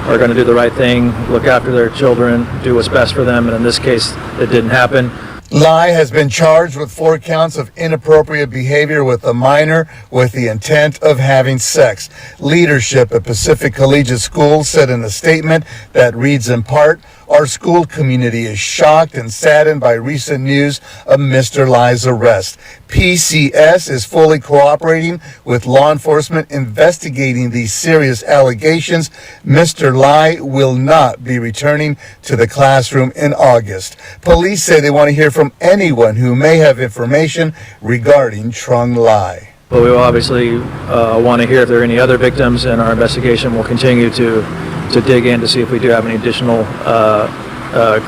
are going to do the right thing, look after their children, do what's best for them, and in this case, it didn't happen. Lai has been charged with 4 counts of inappropriate behavior with a minor with the intent of having sex. Leadership at Pacific Collegiate School said in a statement that reads in part, "Our school community is shocked and saddened by recent news of Mr. Lai's arrest. PCS is fully cooperating with law enforcement investigating these serious allegations. Mr. Lai will not be returning to the classroom in August." Police say they want to hear from anyone who may have information regarding Trung Lai. But we will obviously want to hear if there are any other victims, and our investigation will continue to dig in to see if we do have any additional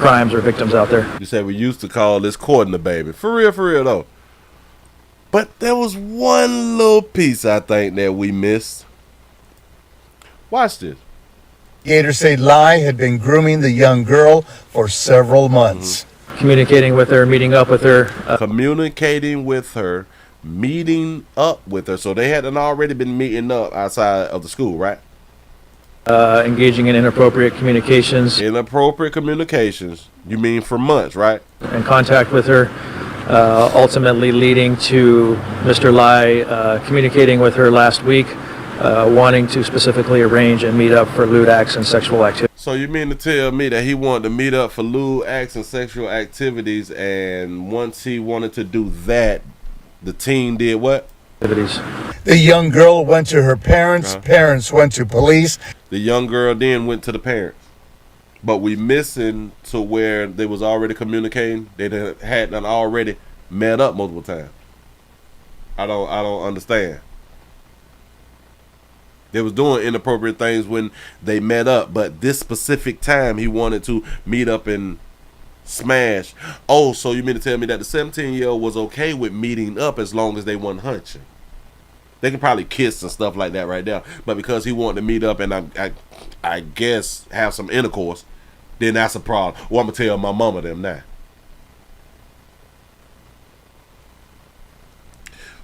crimes or victims out there. You said we used to call this courting the baby. For real though. But there was one little piece I think that we missed. Watch this. Gators say Lai had been grooming the young girl for several months. Communicating with her, meeting up with her. Communicating with her, meeting up with her. So they hadn't already been meeting up outside of the school, right? Engaging in inappropriate communications. Inappropriate communications. You mean for months, right? And contact with her, ultimately leading to Mr. Lai communicating with her last week, wanting to specifically arrange and meet up for lewd acts and sexual activities. So you mean to tell me that he wanted to meet up for lewd acts and sexual activities, and once he wanted to do that, the teen did what? The young girl went to her parents went to police. The young girl then went to the parents. But we missing to where they was already communicating. They hadn't already met up multiple times. I don't understand. They was doing inappropriate things when they met up, but this specific time he wanted to meet up and smash. Oh, so you mean to tell me that the 17-year-old was okay with meeting up as long as they wasn't hunching? They can probably kiss and stuff like that right there, but because he wanted to meet up and I guess have some intercourse, then that's a problem. Well, I'm gonna tell my mama them now.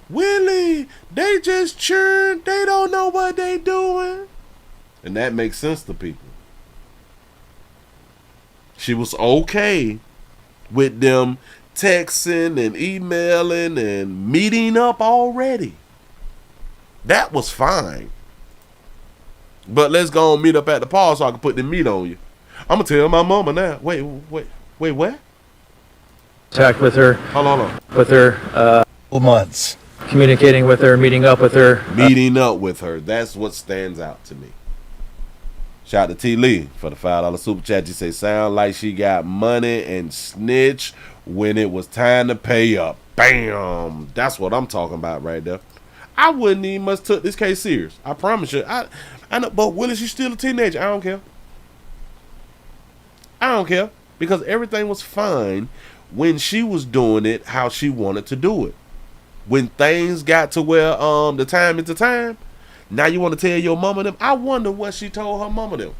Willie, they just churned. They don't know what they doing. And that makes sense to people. She was okay with them texting and emailing and meeting up already. That was fine. But let's go and meet up at the park so I can put the meat on you. I'm going to tell my mama now. Wait, what? Contact with her. Hold on. With her. Months. Communicating with her, meeting up with her. Meeting up with her. That's what stands out to me. Shout out to T. Lee for the $5 super chat. She say, sound like she got money and snitch when it was time to pay up. Bam. That's what I'm talking about right there. I wouldn't even must took this case serious. I promise you. I know, but Willie, she's still a teenager. I don't care. I don't care. Because everything was fine when she was doing it how she wanted to do it. When things got to where the time is the time, now you want to tell your mama them. I wonder what she told her mama them.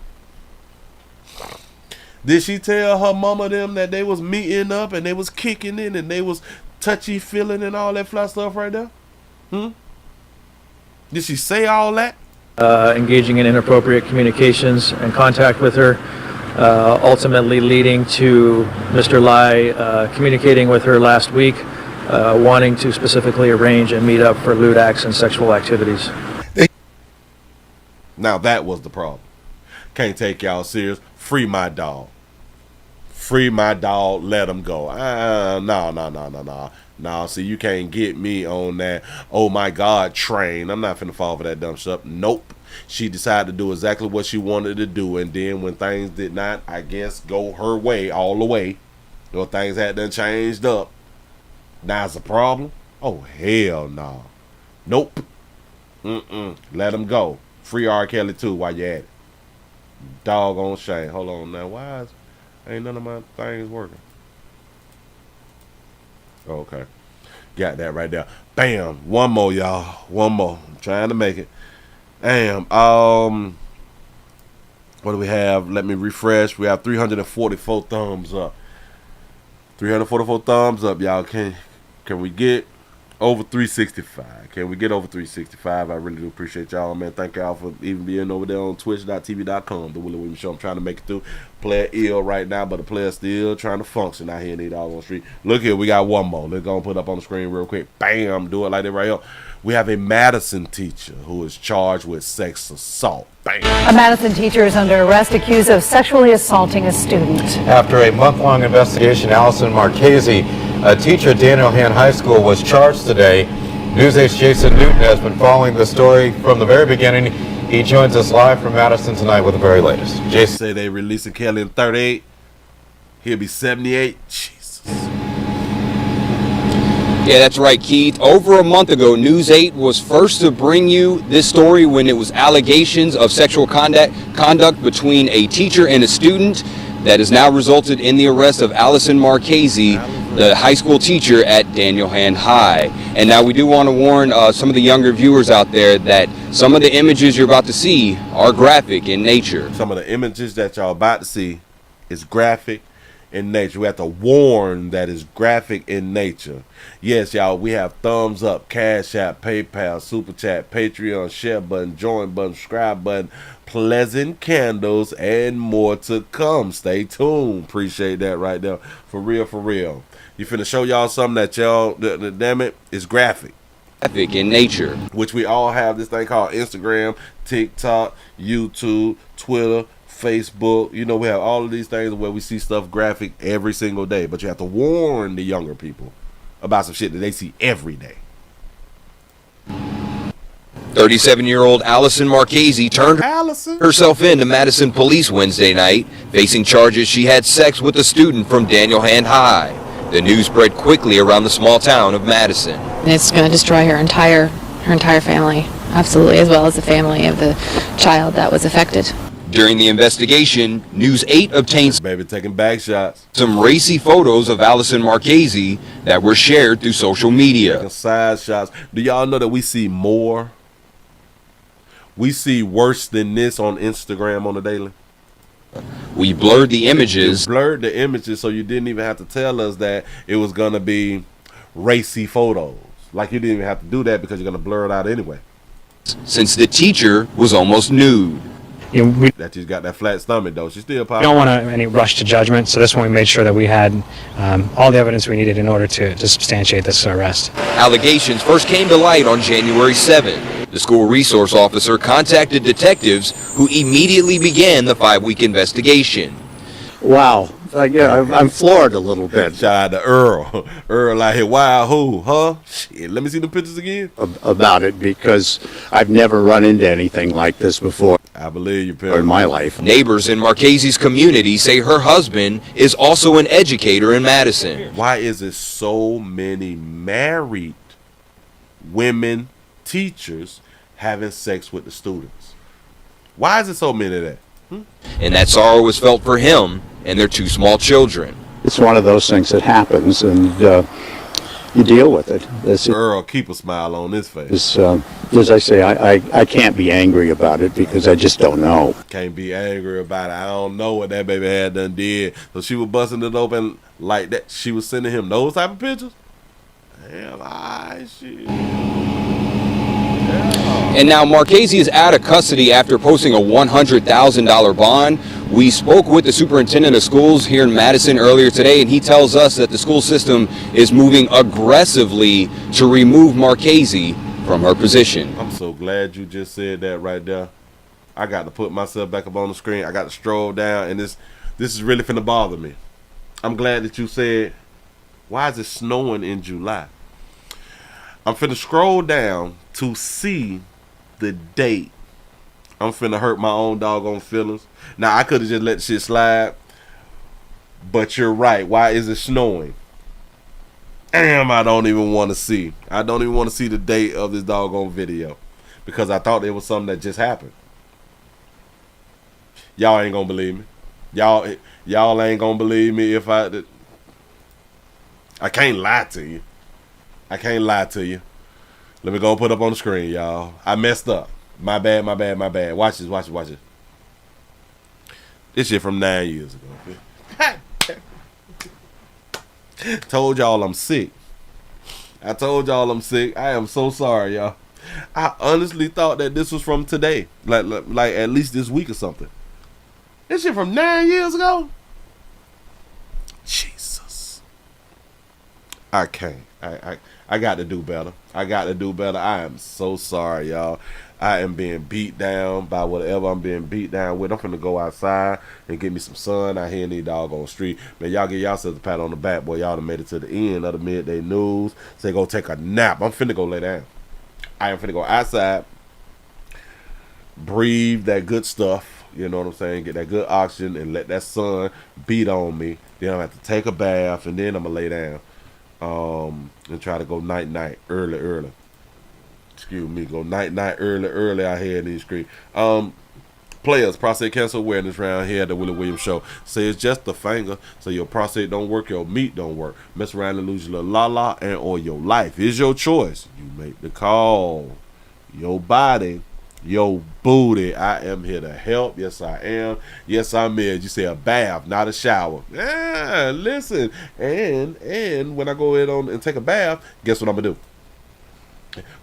Did she tell her mama them that they was meeting up and they was kicking in and they was touchy feeling and all that fly stuff right there? Did she say all that? Engaging in inappropriate communications and contact with her, ultimately leading to Mr. Lai communicating with her last week, wanting to specifically arrange and meet up for lewd acts and sexual activities. Now that was the problem. Can't take y'all serious. Free my dog. Free my dog. Let him go. No. See, you can't get me on that oh my God train. I'm not finna fall for that dumb stuff. Nope. She decided to do exactly what she wanted to do, and then when things did not, I guess, go her way all the way, or things had done changed up, now it's a problem? Oh, hell no. Nope. Let him go. Free R. Kelly too while you at it. Doggone shame. Hold on now. Why ain't none of my things working? Okay. Got that right there. Bam. One more, y'all. One more. I'm trying to make it. Damn. What do we have? Let me refresh. We have 344 thumbs up. 344 thumbs up, y'all. Can we get over 365? Can we get over 365? I really do appreciate y'all, man. Thank y'all for even being over there on twitch.tv.com. The Willie Williams Show. I'm trying to make it through. Player ill right now, but the player still trying to function out here in the doggone street. Look here, we got one more. Let's go and put up on the screen real quick. Bam, do it like that right here. We have a Madison teacher who is charged with sex assault. Bam. A Madison teacher is under arrest accused of sexually assaulting a student. After a month-long investigation, Allison Marchese, a teacher at Daniel Han High School, was charged today. News 8's Jason Newton has been following the story from the very beginning. He joins us live from Madison tonight with the very latest. Jason. Say they releasing Kelly in 38. He'll be 78. Jesus. Yeah, that's right, Keith. Over a month ago, News 8 was first to bring you this story when it was allegations of sexual conduct between a teacher and a student that has now resulted in the arrest of Allison Marchese, the high school teacher at Daniel Han High. And now we do want to warn some of the younger viewers out there that some of the images you're about to see are graphic in nature. Some of the images that y'all about to see is graphic in nature. We have to warn that it's graphic in nature. Yes, y'all, we have thumbs up, Cash App, PayPal, Super Chat, Patreon, share button, join button, subscribe button, pleasant candles, and more to come. Stay tuned. Appreciate that right there. For real, for real. You finna show y'all something that y'all, damn it, is graphic. Graphic in nature. Which we all have this thing called Instagram, TikTok, YouTube, Twitter, Facebook. You know, we have all of these things where we see stuff graphic every single day. But you have to warn the younger people about some shit that they see every day. 37-year-old Allison Marchese turned herself in to Madison police Wednesday night, facing charges she had sex with a student from Daniel Han High. The news spread quickly around the small town of Madison. It's going to destroy her entire family, absolutely, as well as the family of the child that was affected. During the investigation, News 8 obtained baby taking back shots. Some racy photos of Allison Marchese that were shared through social media. Taking side shots. Do y'all know that we see more? We see worse than this on Instagram on the daily. We blurred the images. You blurred the images so you didn't even have to tell us that it was going to be racy photos. Like you didn't even have to do that because you're going to blur it out anyway. Since the teacher was almost nude. we That she's got that flat stomach, though. She's still popping. don't want any rush to judgment, so this one we made sure that we had all the evidence we needed in order to substantiate this arrest. Allegations first came to light on January 7th. The school resource officer contacted detectives who immediately began the 5-week investigation. Wow. I'm floored a little bit. Shout out to Earl. Earl out here, wow, who, huh? Shit, let me see the pictures again. About it, because I've never run into anything like this before. I believe you, Perry. In my life. Neighbors in Marchese's community say her husband is also an educator in Madison. Why is it so many married women teachers having sex with the students? Why is it so many of that? And that sorrow was felt for him and their 2 small children. It's one of those things that happens, and you deal with it. Earl, keep a smile on his face. As I say, I can't be angry about it because I just don't know. Can't be angry about it. I don't know what that baby had done did. So she was busting it open like that. She was sending him those type of pictures. Damn, shit. And now Marchese is out of custody after posting a $100,000 bond. We spoke with the superintendent of schools here in Madison earlier today, and he tells us that the school system is moving aggressively to remove Marchese from her position. I'm so glad you just said that right there. I got to put myself back up on the screen. I got to stroll down, and this is really finna bother me. I'm glad that you said, why is it snowing in July? I'm finna scroll down to see the date. I'm finna hurt my own doggone feelings. Now, I could have just let shit slide, but you're right. Why is it snowing? Damn, I don't even want to see. I don't even want to see the date of this doggone video because I thought it was something that just happened. Y'all ain't gonna believe me. Y'all ain't gonna believe me if I can't lie to you. I can't lie to you. Let me go put up on the screen, y'all. I messed up. My bad. Watch this. This shit from 9 years ago. Told y'all I'm sick. I told y'all I'm sick. I am so sorry, y'all. I honestly thought that this was from today. Like at least this week or something. This shit from 9 years ago? Jesus. I can't. I got to do better. I am so sorry, y'all. I am being beat down by whatever I'm being beat down with. I'm finna go outside and get me some sun out here in these doggone street. Man, y'all get yourselves a pat on the back, boy. Y'all done made it to the end of the midday news. Say go take a nap. I'm finna go lay down. I am finna go outside, breathe that good stuff. You know what I'm saying? Get that good oxygen and let that sun beat on me. Then I'm gonna have to take a bath and then I'm gonna lay down. And try to go night early. Excuse me, go night early out here in these streets. Players, prostate cancer awareness round here at the Willie Williams Show. Say it's just a finger, so your prostate don't work, your meat don't work. Mess around and lose your la and or your life. It's your choice. You make the call. Your body, your booty. I am here to help. Yes, I am. Yes, I'm here. You say a bath, not a shower. Yeah, listen. And when I go ahead on and take a bath, guess what I'm gonna do?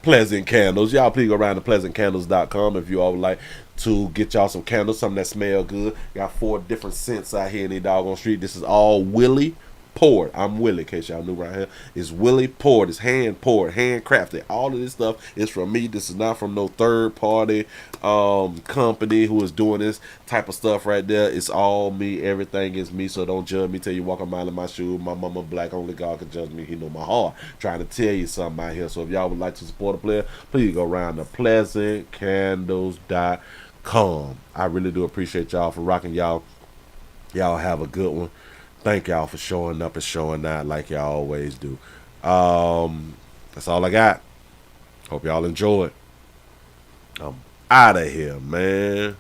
Pleasant Candles. Y'all please go around to pleasantcandles.com if you all would like to get y'all some candles, something that smell good. Got 4 different scents out here in the doggone street. This is all Willie poured. I'm Willie, in case y'all new right here. It's Willie poured. It's hand poured, handcrafted. All of this stuff is from me. This is not from no third party company who is doing this type of stuff right there. It's all me. Everything is me. So don't judge me till you walk a mile in my shoes. My mama black. Only God can judge me. He know my heart. Trying to tell you something out here. So if y'all would like to support a player, please go around to pleasantcandles.com. I really do appreciate y'all for rocking. Y'all have a good one. Thank y'all for showing up and showing out like y'all always do. That's all I got. Hope y'all enjoy it. I'm out of here, man.